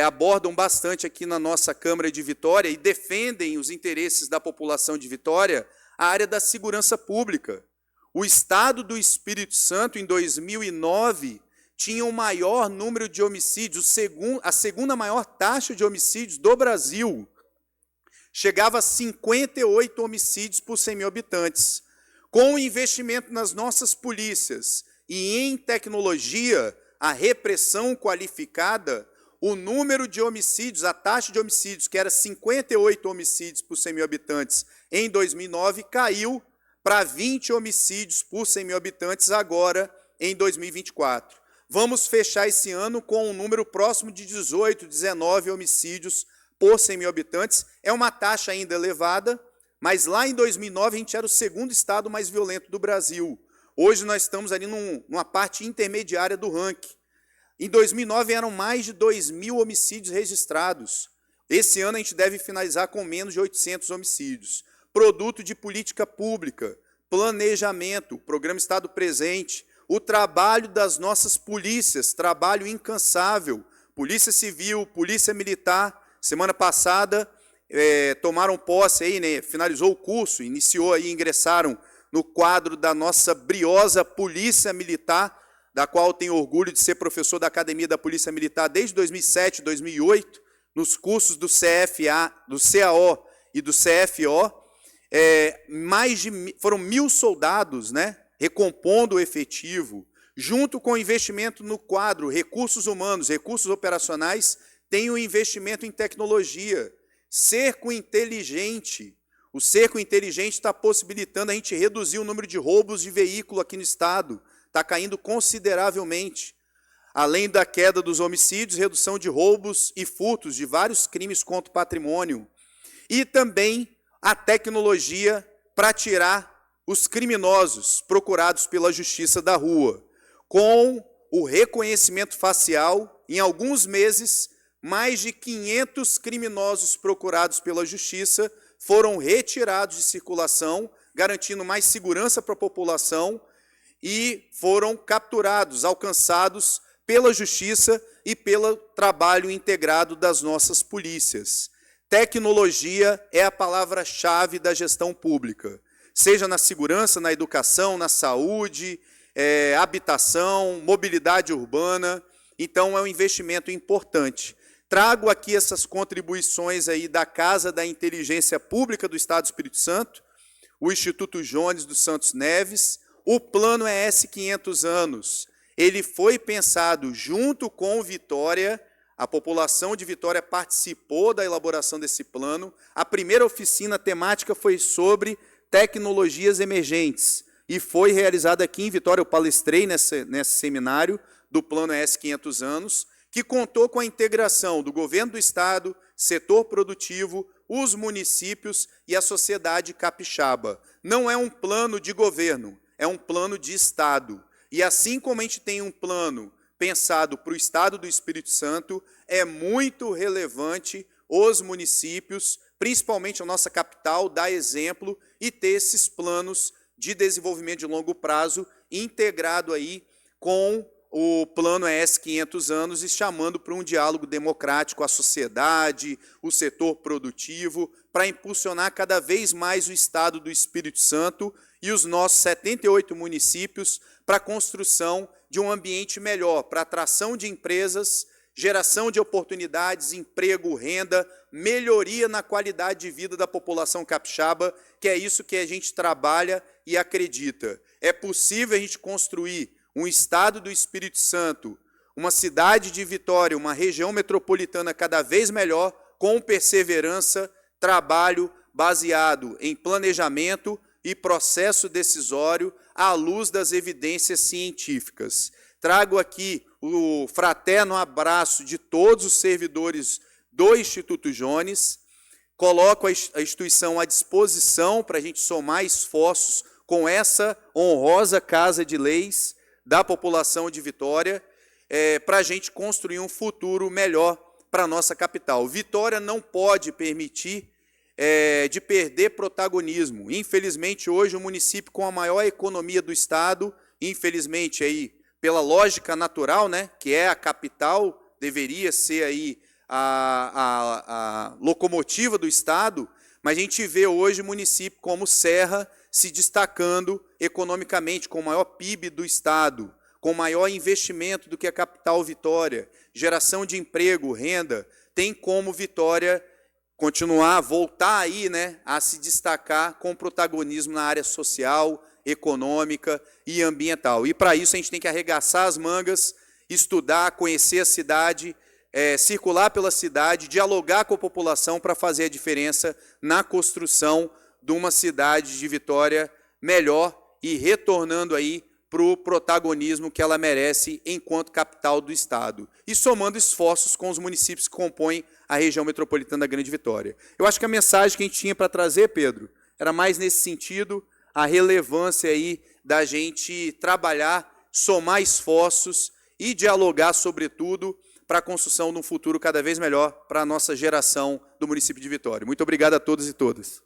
abordam bastante aqui na nossa Câmara de Vitória e defendem os interesses da população de Vitória, a área da segurança pública. O Estado do Espírito Santo, em 2009, tinha o maior número de homicídios, a segunda maior taxa de homicídios do Brasil. Chegava a 58 homicídios por 100 mil habitantes. Com o investimento nas nossas polícias e em tecnologia, a repressão qualificada, o número de homicídios, a taxa de homicídios, que era 58 homicídios por 100 mil habitantes em 2009, caiu para 20 homicídios por 100 mil habitantes agora em 2024. Vamos fechar esse ano com um número próximo de 18, 19 homicídios por 100 mil habitantes. É uma taxa ainda elevada, mas lá em 2009 a gente era o 2º estado mais violento do Brasil. Hoje nós estamos ali numa parte intermediária do ranking. Em 2009 eram mais de 2.000 homicídios registrados. Esse ano a gente deve finalizar com menos de 800 homicídios. Produto de política pública, planejamento, Programa Estado Presente, o trabalho das nossas polícias, trabalho incansável. Polícia Civil, Polícia Militar, semana passada tomaram posse aí, né, finalizou o curso, iniciou aí, ingressaram no quadro da nossa briosa Polícia Militar, da qual eu tenho orgulho de ser professor da Academia da Polícia Militar desde 2007, 2008, nos cursos do CFA, do CAO e do CFO. Foram 1.000 soldados, né, recompondo o efetivo, junto com o investimento no quadro recursos humanos, recursos operacionais, tem o investimento em tecnologia. Cerco inteligente. O cerco inteligente está possibilitando a gente reduzir o número de roubos de veículo aqui no estado. Está caindo consideravelmente. Além da queda dos homicídios, redução de roubos e furtos de vários crimes contra o patrimônio. E também a tecnologia para tirar os criminosos procurados pela justiça da rua. Com o reconhecimento facial, em alguns meses, mais de 500 criminosos procurados pela justiça foram retirados de circulação, garantindo mais segurança para a população, e foram capturados, alcançados pela justiça e pelo trabalho integrado das nossas polícias. Tecnologia é a palavra-chave da gestão pública, seja na segurança, na educação, na saúde, habitação, mobilidade urbana. Então, é um investimento importante. Trago aqui essas contribuições aí da Casa da Inteligência Pública do Estado do Espírito Santo, o Instituto Jones dos Santos Neves. O plano é ES 500 anos. Ele foi pensado junto com Vitória, a população de Vitória participou da elaboração desse plano. A primeira oficina temática foi sobre tecnologias emergentes e foi realizada aqui em Vitória. Eu palestrei nesse seminário do plano ES 500 anos, que contou com a integração do governo do estado, setor produtivo, os municípios e a sociedade capixaba. Não é um plano de governo, é um plano de estado. E assim como a gente tem um plano pensado para o estado do Espírito Santo, é muito relevante os municípios, principalmente a nossa capital, dar exemplo e ter esses planos de desenvolvimento de longo prazo integrado aí com o plano ES 500 anos e chamando para um diálogo democrático a sociedade, o setor produtivo, para impulsionar cada vez mais o estado do Espírito Santo e os nossos 78 municípios para a construção de um ambiente melhor, para atração de empresas, geração de oportunidades, emprego, renda, melhoria na qualidade de vida da população capixaba, que é isso que a gente trabalha e acredita. É possível a gente construir um estado do Espírito Santo, uma cidade de Vitória, uma região metropolitana cada vez melhor, com perseverança, trabalho baseado em planejamento e processo decisório à luz das evidências científicas. Trago aqui o fraterno abraço de todos os servidores do Instituto Jones, coloco a instituição à disposição para a gente somar esforços com essa honrosa Casa de Leis da população de Vitória, para a gente construir um futuro melhor para a nossa capital. Vitória não pode permitir de perder protagonismo. Infelizmente, hoje, o município com a maior economia do estado, infelizmente, aí, pela lógica natural, né, que é a capital, deveria ser aí a locomotiva do estado, mas a gente vê hoje o município como Serra se destacando economicamente, com o maior PIB do estado, com maior investimento do que a capital Vitória, geração de emprego, renda, tem como Vitória continuar, voltar aí, né, a se destacar com protagonismo na área social, econômica e ambiental. E para isso a gente tem que arregaçar as mangas, estudar, conhecer a cidade, circular pela cidade, dialogar com a população para fazer a diferença na construção de uma cidade de Vitória melhor e retornando aí para o protagonismo que ela merece enquanto capital do estado. E somando esforços com os municípios que compõem a região metropolitana da Grande Vitória. Eu acho que a mensagem que a gente tinha para trazer, Pedro, era mais nesse sentido, a relevância aí da gente trabalhar, somar esforços e dialogar, sobretudo, para a construção de um futuro cada vez melhor para a nossa geração do município de Vitória. Muito obrigado a todos e todas.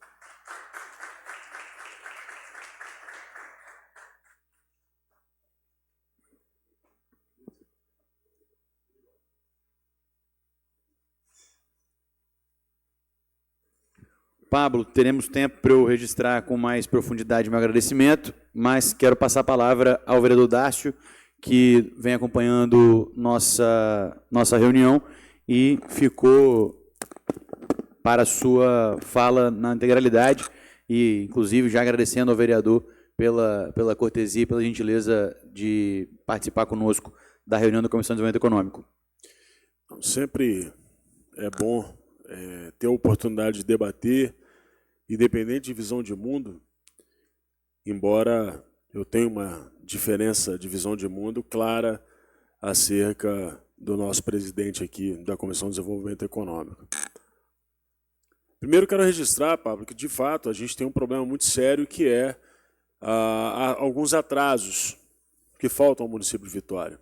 Pablo, teremos tempo para eu registrar com mais profundidade meu agradecimento, mas quero passar a palavra ao vereador Dácio, que vem acompanhando nossa reunião e ficou para a sua fala na integralidade, e inclusive já agradecendo ao vereador pela cortesia e pela gentileza de participar conosco da reunião da Comissão de Desenvolvimento Econômico. Sempre é bom ter a oportunidade de debater, independente de visão de mundo, embora eu tenha uma diferença de visão de mundo clara acerca do nosso presidente aqui da Comissão de Desenvolvimento Econômico. Primeiro quero registrar, Pablo, que de fato a gente tem um problema muito sério, que é alguns atrasos que faltam ao município de Vitória,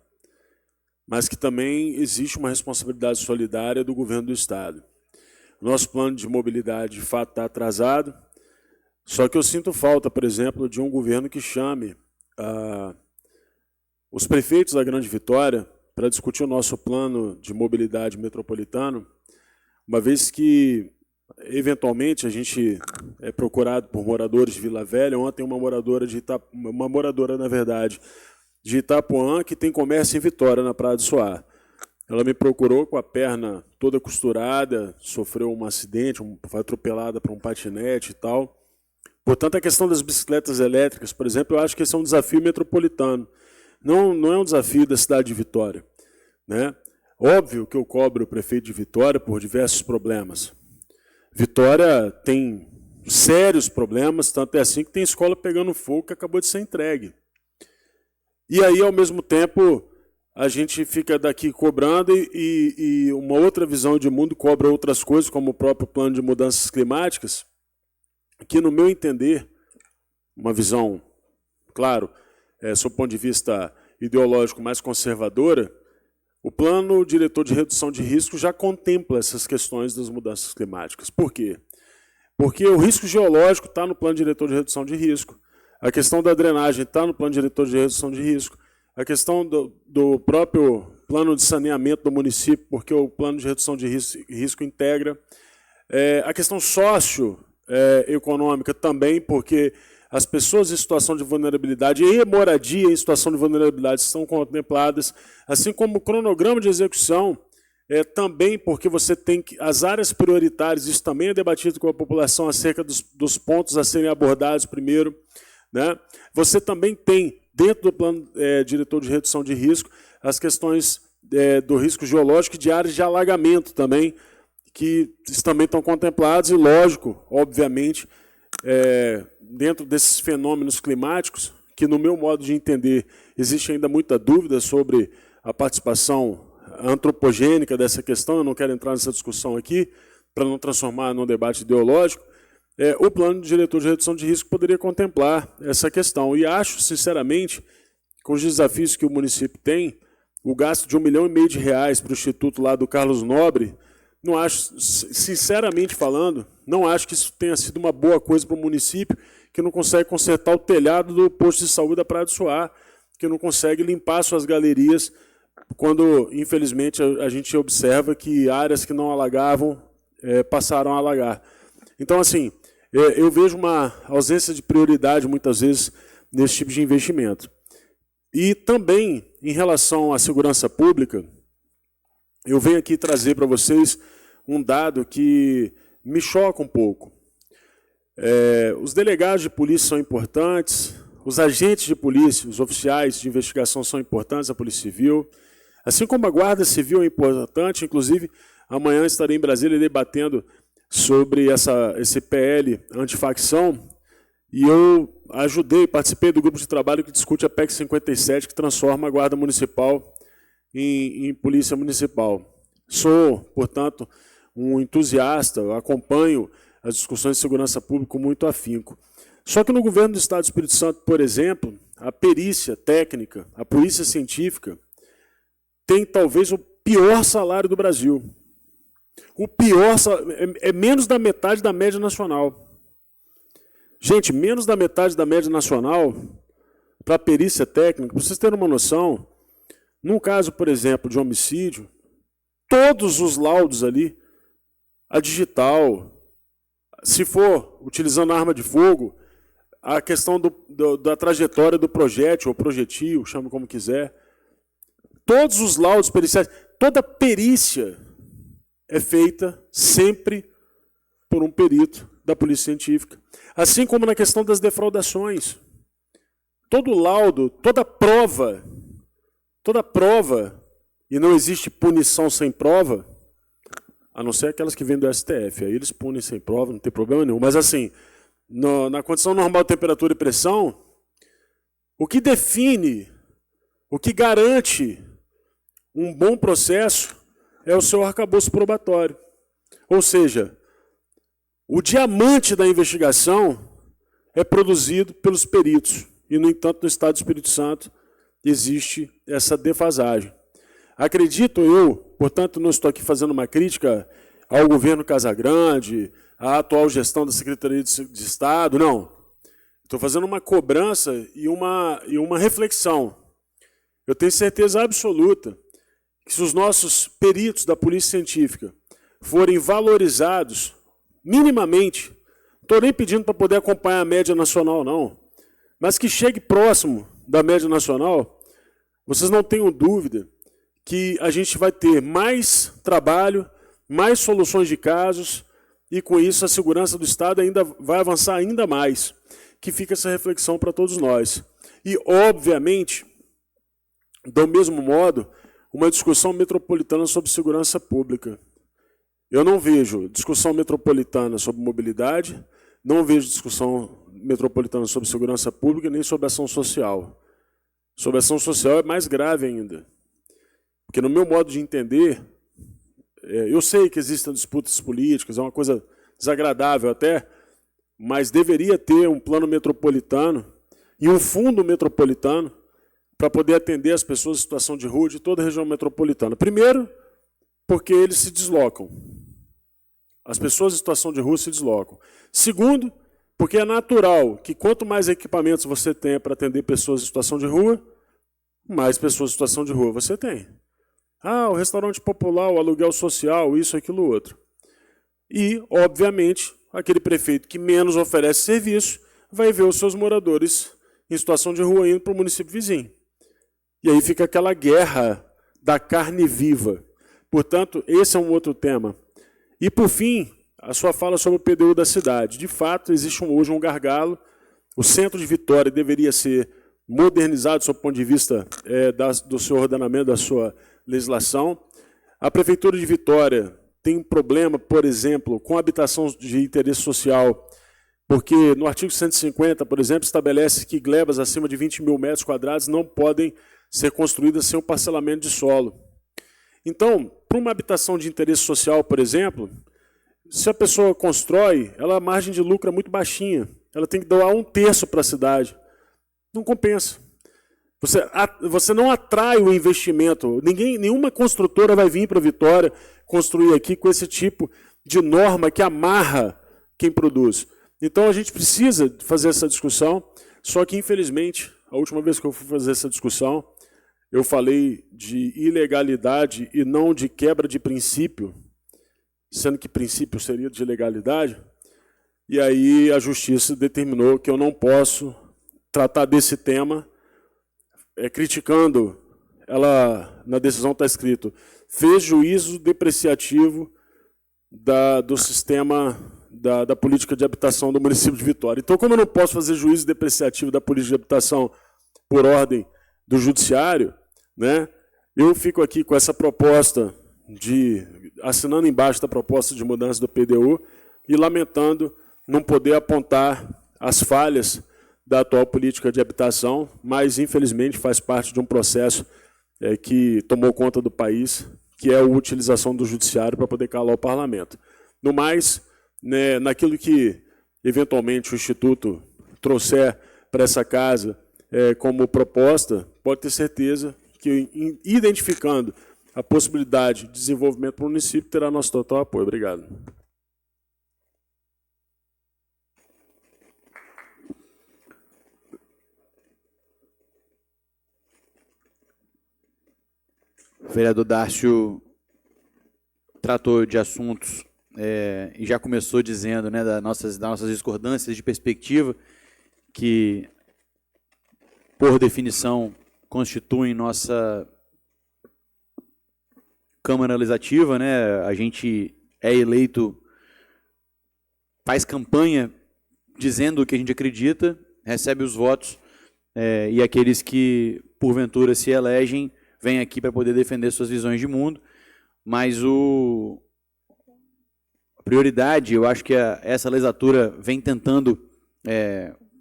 mas que também existe uma responsabilidade solidária do governo do Estado. Nosso plano de mobilidade, de fato, está atrasado, só que eu sinto falta, por exemplo, de um governo que chame os prefeitos da Grande Vitória para discutir o nosso plano de mobilidade metropolitano, uma vez que, eventualmente, a gente é procurado por moradores de Vila Velha. Ontem uma moradora, na verdade, de Itapuã, que tem comércio em Vitória, na Praia do Soar. Ela me procurou com a perna toda costurada, sofreu um acidente, foi atropelada por um patinete e tal. Portanto, a questão das bicicletas elétricas, por exemplo, eu acho que esse é um desafio metropolitano. Não é um desafio da cidade de Vitória, né? Óbvio que eu cobro o prefeito de Vitória por diversos problemas. Vitória tem sérios problemas, tanto é assim que tem escola pegando fogo que acabou de ser entregue. E aí, ao mesmo tempo, a gente fica daqui cobrando e uma outra visão de mundo cobra outras coisas, como o próprio plano de mudanças climáticas, que, no meu entender, uma visão, claro, sob o ponto de vista ideológico mais conservadora, o plano diretor de redução de risco já contempla essas questões das mudanças climáticas. Por quê? Porque o risco geológico está no plano diretor de redução de risco, a questão da drenagem está no plano diretor de redução de risco, a questão do próprio plano de saneamento do município, porque o plano de redução de risco integra, a questão socioeconômica também, porque as pessoas em situação de vulnerabilidade e moradia em situação de vulnerabilidade estão contempladas, assim como o cronograma de execução, também porque você tem as áreas prioritárias, isso também é debatido com a população acerca dos pontos a serem abordados primeiro, né? Você também tem, dentro do plano diretor de redução de risco, as questões do risco geológico e de áreas de alagamento também, que também estão contemplados, e lógico, obviamente, dentro desses fenômenos climáticos, que no meu modo de entender, existe ainda muita dúvida sobre a participação antropogênica dessa questão, eu não quero entrar nessa discussão aqui, para não transformar num debate ideológico, o plano diretor de redução de risco poderia contemplar essa questão. E acho, sinceramente, com os desafios que o município tem, o gasto de R$ 1,5 milhão para o Instituto lá do Carlos Nobre, não acho, sinceramente falando, não acho que isso tenha sido uma boa coisa para o município, que não consegue consertar o telhado do posto de saúde da Praia do Soar, que não consegue limpar suas galerias, quando, infelizmente, a gente observa que áreas que não alagavam passaram a alagar. Então, assim, eu vejo uma ausência de prioridade, muitas vezes, nesse tipo de investimento. E também, em relação à segurança pública, eu venho aqui trazer para vocês um dado que me choca um pouco. Os delegados de polícia são importantes, os agentes de polícia, os oficiais de investigação são importantes, a Polícia Civil, assim como a Guarda Civil é importante. Inclusive, amanhã estarei em Brasília debatendo sobre esse PL antifacção, e eu participei do grupo de trabalho que discute a PEC 57, que transforma a Guarda Municipal em Polícia Municipal. Sou, portanto, um entusiasta, acompanho as discussões de segurança pública com muito afinco. Só que no governo do Estado do Espírito Santo, por exemplo, a perícia técnica, a polícia científica, tem talvez o pior salário do Brasil. O pior é menos da metade da média nacional. Gente, menos da metade da média nacional para a perícia técnica. Para vocês terem uma noção, num caso, por exemplo, de homicídio, todos os laudos ali, a digital, se for utilizando arma de fogo, a questão da trajetória do projétil ou projetil, chame como quiser, todos os laudos periciais, toda perícia é feita sempre por um perito da Polícia Científica. Assim como na questão das defraudações. Todo laudo, toda prova, e não existe punição sem prova, a não ser aquelas que vêm do STF, aí eles punem sem prova, não tem problema nenhum. Mas assim, na condição normal de temperatura e pressão, o que define, o que garante um bom processo é o seu arcabouço probatório. Ou seja, o diamante da investigação é produzido pelos peritos. E, no entanto, no Estado do Espírito Santo existe essa defasagem. Acredito eu, portanto, não estou aqui fazendo uma crítica ao governo Casagrande, à atual gestão da Secretaria de Estado, não. Estou fazendo uma cobrança e uma reflexão. Eu tenho certeza absoluta que se os nossos peritos da Polícia Científica forem valorizados minimamente, não estou nem pedindo para poder acompanhar a média nacional, não, mas que chegue próximo da média nacional, vocês não tenham dúvida que a gente vai ter mais trabalho, mais soluções de casos, e com isso a segurança do Estado ainda vai avançar ainda mais. Que fica essa reflexão para todos nós. E, obviamente, do mesmo modo, uma discussão metropolitana sobre segurança pública. Eu não vejo discussão metropolitana sobre mobilidade, não vejo discussão metropolitana sobre segurança pública, nem sobre ação social. Sobre ação social é mais grave ainda. Porque, no meu modo de entender, eu sei que existem disputas políticas, é uma coisa desagradável até, mas deveria ter um plano metropolitano e um fundo metropolitano para poder atender as pessoas em situação de rua de toda a região metropolitana. Primeiro, porque eles se deslocam. As pessoas em situação de rua se deslocam. Segundo, porque é natural que quanto mais equipamentos você tenha para atender pessoas em situação de rua, mais pessoas em situação de rua você tem. Ah, o restaurante popular, o aluguel social, isso, aquilo, outro. E, obviamente, aquele prefeito que menos oferece serviço vai ver os seus moradores em situação de rua indo para o município vizinho. E aí fica aquela guerra da carne viva. Portanto, esse é um outro tema. E, por fim, a sua fala sobre o PDU da cidade. De fato, existe hoje um gargalo. O centro de Vitória deveria ser modernizado, sob o ponto de vista do seu ordenamento, da sua legislação. A Prefeitura de Vitória tem um problema, por exemplo, com habitação de interesse social, porque no artigo 150, por exemplo, estabelece que glebas acima de 20 mil metros quadrados não podem ser construídas sem um parcelamento de solo. Então, para uma habitação de interesse social, por exemplo, se a pessoa constrói, a margem de lucro é muito baixinha. Ela tem que doar 1/3 para a cidade. Não compensa. Você não atrai o investimento. Nenhuma construtora vai vir para Vitória construir aqui com esse tipo de norma que amarra quem produz. Então a gente precisa fazer essa discussão, só que infelizmente, a última vez que eu fui fazer essa discussão, eu falei de ilegalidade e não de quebra de princípio, sendo que princípio seria de legalidade, e aí a justiça determinou que eu não posso tratar desse tema criticando, na decisão está escrito, fez juízo depreciativo do sistema da política de habitação do município de Vitória. Então, como eu não posso fazer juízo depreciativo da política de habitação por ordem do judiciário, né, eu fico aqui com essa proposta assinando embaixo da proposta de mudança do PDU e lamentando não poder apontar as falhas da atual política de habitação, mas, infelizmente, faz parte de um processo que tomou conta do país, que é a utilização do judiciário para poder calar o parlamento. No mais, né, naquilo que, eventualmente, o Instituto trouxer para essa casa como proposta, pode ter certeza que, identificando a possibilidade de desenvolvimento para o município, terá nosso total apoio. Obrigado. O vereador Dárcio tratou de assuntos e já começou dizendo, né, das nossas discordâncias de perspectiva, que, por definição, constituem nossa Câmara Legislativa, né? A gente é eleito, faz campanha dizendo o que a gente acredita, recebe os votos, e aqueles que, porventura, se elegem, vêm aqui para poder defender suas visões de mundo, mas a prioridade, eu acho que essa legislatura vem tentando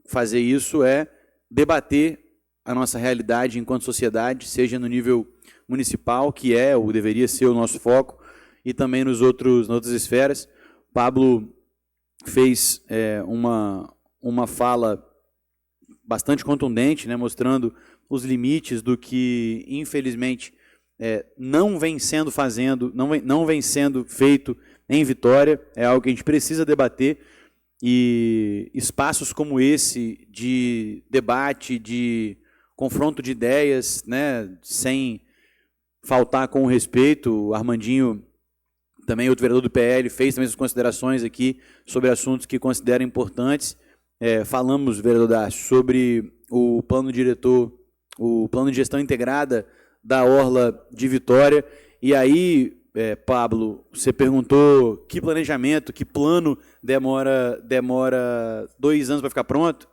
fazer isso, é debater a nossa realidade enquanto sociedade, seja no nível municipal, que é ou deveria ser o nosso foco, e também nas outras esferas. Pablo fez uma fala bastante contundente, né, mostrando os limites do que, infelizmente, não vem sendo feito em Vitória. É algo que a gente precisa debater, e espaços como esse de debate, de confronto de ideias, né, sem faltar com o respeito. O Armandinho, também outro vereador do PL, fez também suas considerações aqui sobre assuntos que considera importantes. Falamos, vereador Dácio, sobre o plano diretor, o plano de gestão integrada da Orla de Vitória. E aí, Pablo, você perguntou que planejamento, que plano demora 2 anos para ficar pronto.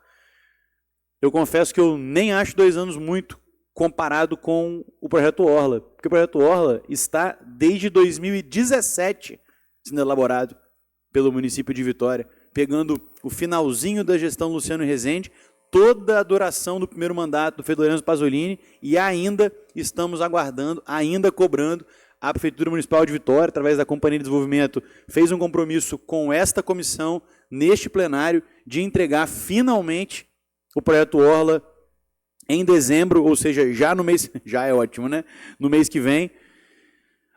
Eu confesso que eu nem acho 2 anos muito, comparado com o projeto Orla, porque o projeto Orla está desde 2017 sendo elaborado pelo município de Vitória, pegando o finalzinho da gestão Luciano Rezende, toda a duração do primeiro mandato do Fedoriano Pasolini, e ainda estamos aguardando, ainda cobrando. A Prefeitura Municipal de Vitória, através da Companhia de Desenvolvimento, fez um compromisso com esta comissão, neste plenário, de entregar finalmente o projeto Orla em dezembro, ou seja, já no mês, já é ótimo, né? No mês que vem.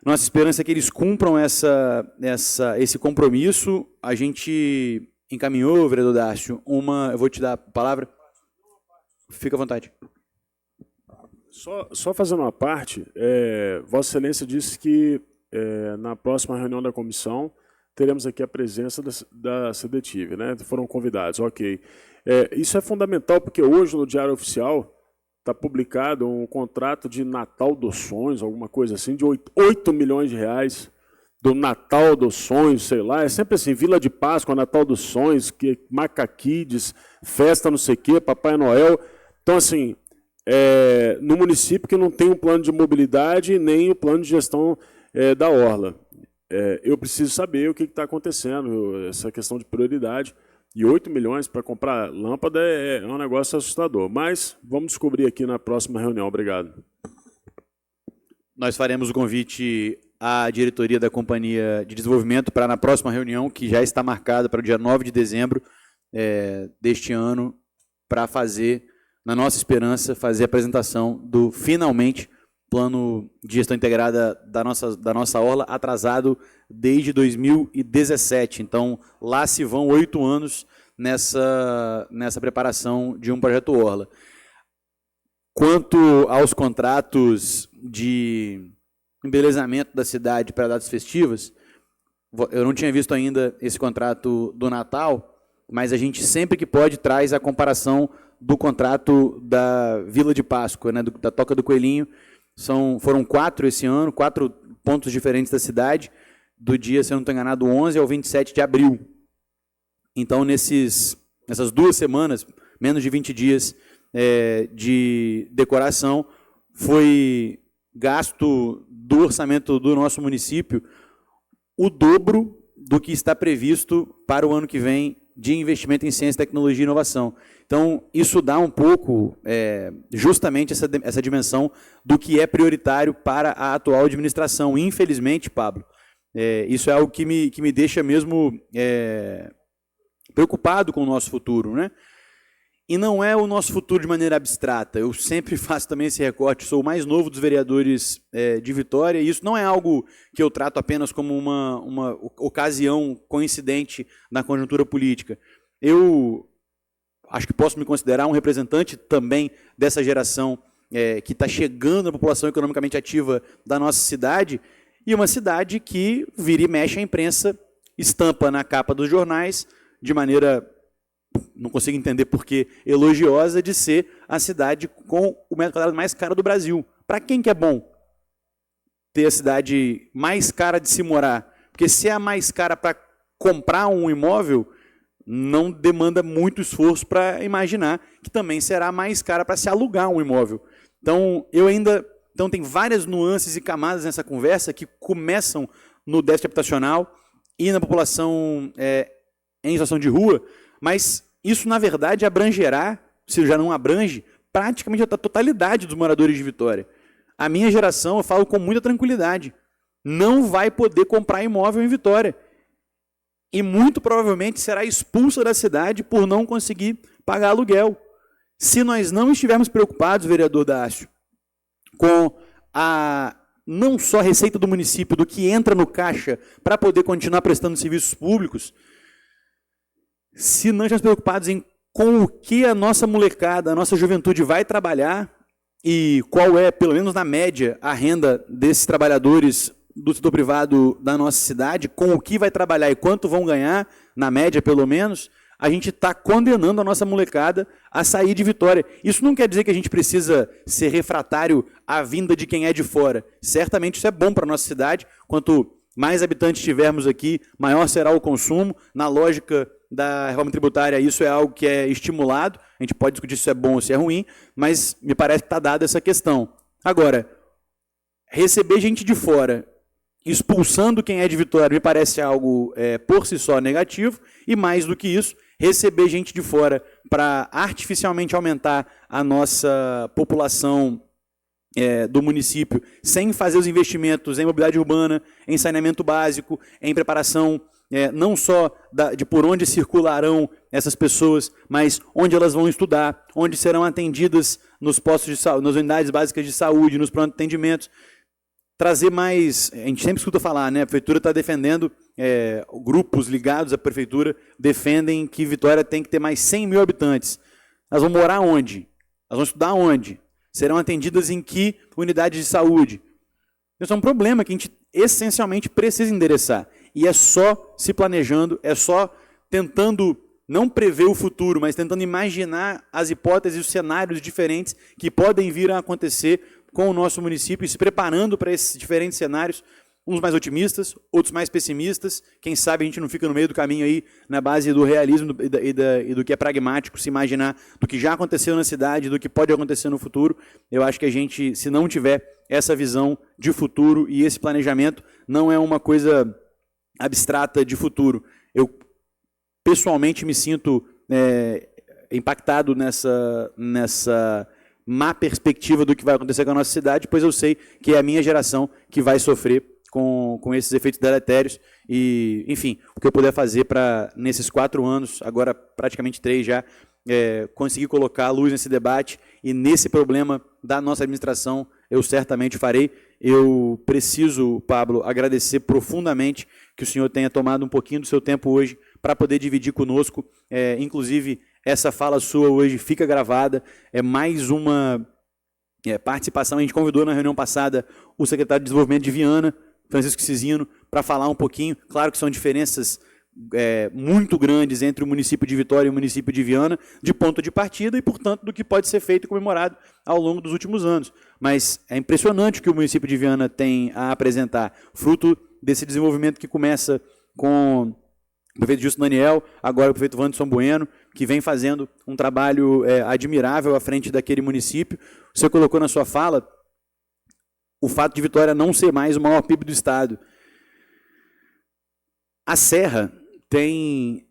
Nossa esperança é que eles cumpram esse compromisso. A gente encaminhou, vereador Dácio, eu vou te dar a palavra. Fica à vontade. Só fazendo uma parte, Vossa Excelência disse que na próxima reunião da comissão teremos aqui a presença da CDTIV, né? Foram convidados, ok. Isso é fundamental, porque hoje no Diário Oficial está publicado um contrato de Natal dos Sonhos, alguma coisa assim, de 8 milhões de reais, do Natal dos Sonhos, sei lá, é sempre assim, Vila de Páscoa, Natal dos Sonhos, Macaquides, festa não sei o quê, Papai Noel. Então, assim, no município que não tem um plano de mobilidade nem o plano de gestão da Orla. Eu preciso saber o que está acontecendo, essa questão de prioridade. E 8 milhões para comprar lâmpada é um negócio assustador. Mas vamos descobrir aqui na próxima reunião. Obrigado. Nós faremos o convite à diretoria da Companhia de Desenvolvimento para, na próxima reunião, que já está marcada para o dia 9 de dezembro deste ano, para fazer, na nossa esperança, fazer a apresentação do, finalmente, plano de gestão integrada da nossa Orla, atrasado desde 2017. Então, lá se vão 8 anos nessa preparação de um projeto Orla. Quanto aos contratos de embelezamento da cidade para datas festivas, eu não tinha visto ainda esse contrato do Natal, mas a gente sempre que pode traz a comparação do contrato da Vila de Páscoa, né, da Toca do Coelhinho. Foram 4 esse ano, 4 pontos diferentes da cidade, do dia, se eu não estou enganado, 11 ao 27 de abril. Então, nessas 2 semanas, menos de 20 dias de decoração, foi gasto do orçamento do nosso município o dobro do que está previsto para o ano que vem de investimento em ciência, tecnologia e inovação. Então, isso dá um pouco, justamente, essa dimensão do que é prioritário para a atual administração. Infelizmente, Pablo, isso é algo que me deixa mesmo preocupado com o nosso futuro, né? E não é o nosso futuro de maneira abstrata. Eu sempre faço também esse recorte, sou o mais novo dos vereadores de Vitória, e isso não é algo que eu trato apenas como uma ocasião coincidente na conjuntura política. Eu acho que posso me considerar um representante também dessa geração que está chegando na população economicamente ativa da nossa cidade, e uma cidade que vira e mexe a imprensa estampa na capa dos jornais, de maneira, não consigo entender por que, elogiosa, de ser a cidade com o metro quadrado mais caro do Brasil. Para quem que é bom ter a cidade mais cara de se morar? Porque se é a mais cara para comprar um imóvel, não demanda muito esforço para imaginar que também será mais cara para se alugar um imóvel. Então tem várias nuances e camadas nessa conversa que começam no déficit habitacional e na população em situação de rua, mas isso, na verdade, abrangerá, se já não abrange, praticamente a totalidade dos moradores de Vitória. A minha geração, eu falo com muita tranquilidade, não vai poder comprar imóvel em Vitória. E muito provavelmente será expulsa da cidade por não conseguir pagar aluguel. Se nós não estivermos preocupados, vereador Dácio, com a não só a receita do município, do que entra no caixa para poder continuar prestando serviços públicos, se não estivermos preocupados com o que a nossa molecada, a nossa juventude vai trabalhar e qual é, pelo menos na média, a renda desses trabalhadores do setor privado da nossa cidade, com o que vai trabalhar e quanto vão ganhar, na média pelo menos, a gente está condenando a nossa molecada a sair de Vitória. Isso não quer dizer que a gente precisa ser refratário à vinda de quem é de fora. Certamente isso é bom para a nossa cidade. Quanto mais habitantes tivermos aqui, maior será o consumo. Na lógica da reforma tributária, isso é algo que é estimulado. A gente pode discutir se isso é bom ou se é ruim, mas me parece que está dada essa questão. Agora, receber gente de fora expulsando quem é de Vitória me parece algo por si só negativo, e mais do que isso, receber gente de fora para artificialmente aumentar a nossa população do município, sem fazer os investimentos em mobilidade urbana, em saneamento básico, em preparação não só de por onde circularão essas pessoas, mas onde elas vão estudar, onde serão atendidas nos postos de saúde, nas unidades básicas de saúde, nos pronto atendimentos. Trazer mais, a gente sempre escuta falar, né? A prefeitura está defendendo, grupos ligados à prefeitura defendem que Vitória tem que ter mais 100 mil habitantes. Elas vão morar onde? Elas vão estudar onde? Serão atendidas em que unidade de saúde? Isso é um problema que a gente essencialmente precisa endereçar. E é só se planejando, é só tentando não prever o futuro, mas tentando imaginar as hipóteses e os cenários diferentes que podem vir a acontecer com o nosso município e se preparando para esses diferentes cenários, uns mais otimistas, outros mais pessimistas. Quem sabe a gente não fica no meio do caminho aí, na base do realismo e do que é pragmático, se imaginar do que já aconteceu na cidade, do que pode acontecer no futuro. Eu acho que a gente, se não tiver essa visão de futuro e esse planejamento, não é uma coisa abstrata de futuro. Eu, pessoalmente, me sinto impactado nessa má perspectiva do que vai acontecer com a nossa cidade, pois eu sei que é a minha geração que vai sofrer com esses efeitos deletérios. E, enfim, o que eu puder fazer para, nesses 4 anos, agora praticamente 3 já, conseguir colocar a luz nesse debate e nesse problema da nossa administração, eu certamente farei. Eu preciso, Pablo, agradecer profundamente que o senhor tenha tomado um pouquinho do seu tempo hoje para poder dividir conosco, inclusive essa fala sua hoje fica gravada, é mais uma participação. A gente convidou na reunião passada o secretário de Desenvolvimento de Viana, Francisco Cisino, para falar um pouquinho. Claro que são diferenças muito grandes entre o município de Vitória e o município de Viana, de ponto de partida e, portanto, do que pode ser feito e comemorado ao longo dos últimos anos. Mas é impressionante o que o município de Viana tem a apresentar, fruto desse desenvolvimento que começa com o prefeito Justo Daniel, agora o prefeito Wanderson Bueno, que vem fazendo um trabalho admirável à frente daquele município. Você colocou na sua fala o fato de Vitória não ser mais o maior PIB do estado. A Serra tem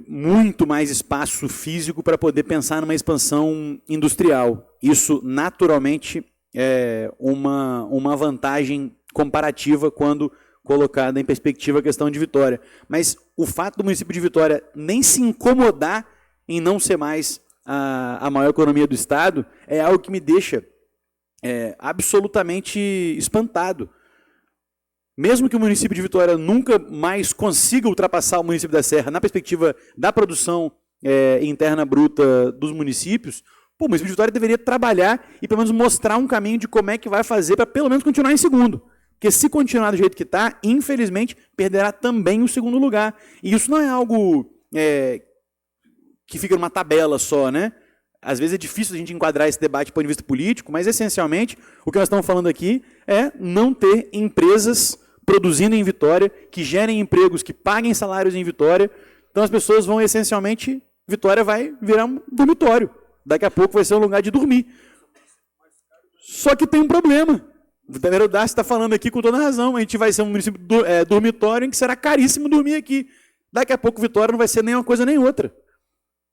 muito mais espaço físico para poder pensar numa expansão industrial. Isso, naturalmente, é uma vantagem comparativa quando colocada em perspectiva a questão de Vitória. Mas o fato do município de Vitória nem se incomodar em não ser mais a maior economia do estado é algo que me deixa absolutamente espantado. Mesmo que o município de Vitória nunca mais consiga ultrapassar o município da Serra na perspectiva da produção interna bruta dos municípios, o município de Vitória deveria trabalhar e pelo menos mostrar um caminho de como é que vai fazer para pelo menos continuar em segundo. Porque se continuar do jeito que está, infelizmente, perderá também o segundo lugar. E isso não é algo que fica numa tabela só, né? Às vezes é difícil a gente enquadrar esse debate do ponto de vista político, mas essencialmente o que nós estamos falando aqui é não ter empresas produzindo em Vitória, que gerem empregos, que paguem salários em Vitória. Então as pessoas vão essencialmente, Vitória vai virar um dormitório. Daqui a pouco vai ser um lugar de dormir. Só que tem um problema. O vereador Dácio está falando aqui com toda razão. A gente vai ser um município dormitório em que será caríssimo dormir aqui. Daqui a pouco Vitória não vai ser nem uma coisa nem outra.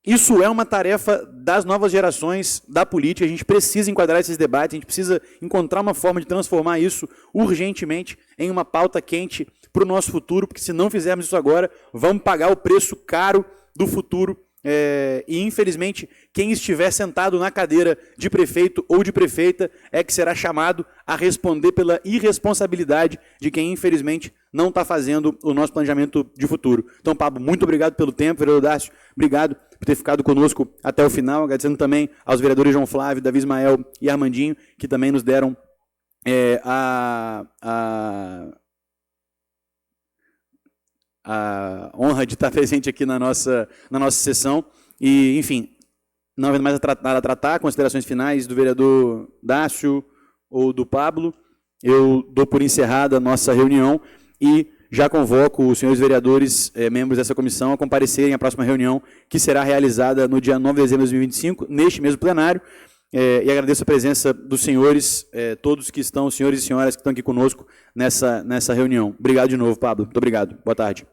Isso é uma tarefa das novas gerações da política. A gente precisa enquadrar esses debates, a gente precisa encontrar uma forma de transformar isso urgentemente em uma pauta quente para o nosso futuro, porque se não fizermos isso agora, vamos pagar o preço caro do futuro. E, infelizmente, quem estiver sentado na cadeira de prefeito ou de prefeita é que será chamado a responder pela irresponsabilidade de quem, infelizmente, não está fazendo o nosso planejamento de futuro. Então, Pablo, muito obrigado pelo tempo. Vereador Dácio, obrigado por ter ficado conosco até o final. Agradecendo também aos vereadores João Flávio, Davi Ismael e Armandinho, que também nos deram a honra de estar presente aqui na nossa sessão. E, enfim, não havendo mais nada a tratar, considerações finais do vereador Dácio ou do Pablo, eu dou por encerrada a nossa reunião e já convoco os senhores vereadores, membros dessa comissão, a comparecerem à próxima reunião, que será realizada no dia 9 de dezembro de 2025, neste mesmo plenário. E agradeço a presença dos senhores, todos que estão, senhores e senhoras que estão aqui conosco nessa reunião. Obrigado de novo, Pablo. Muito obrigado. Boa tarde.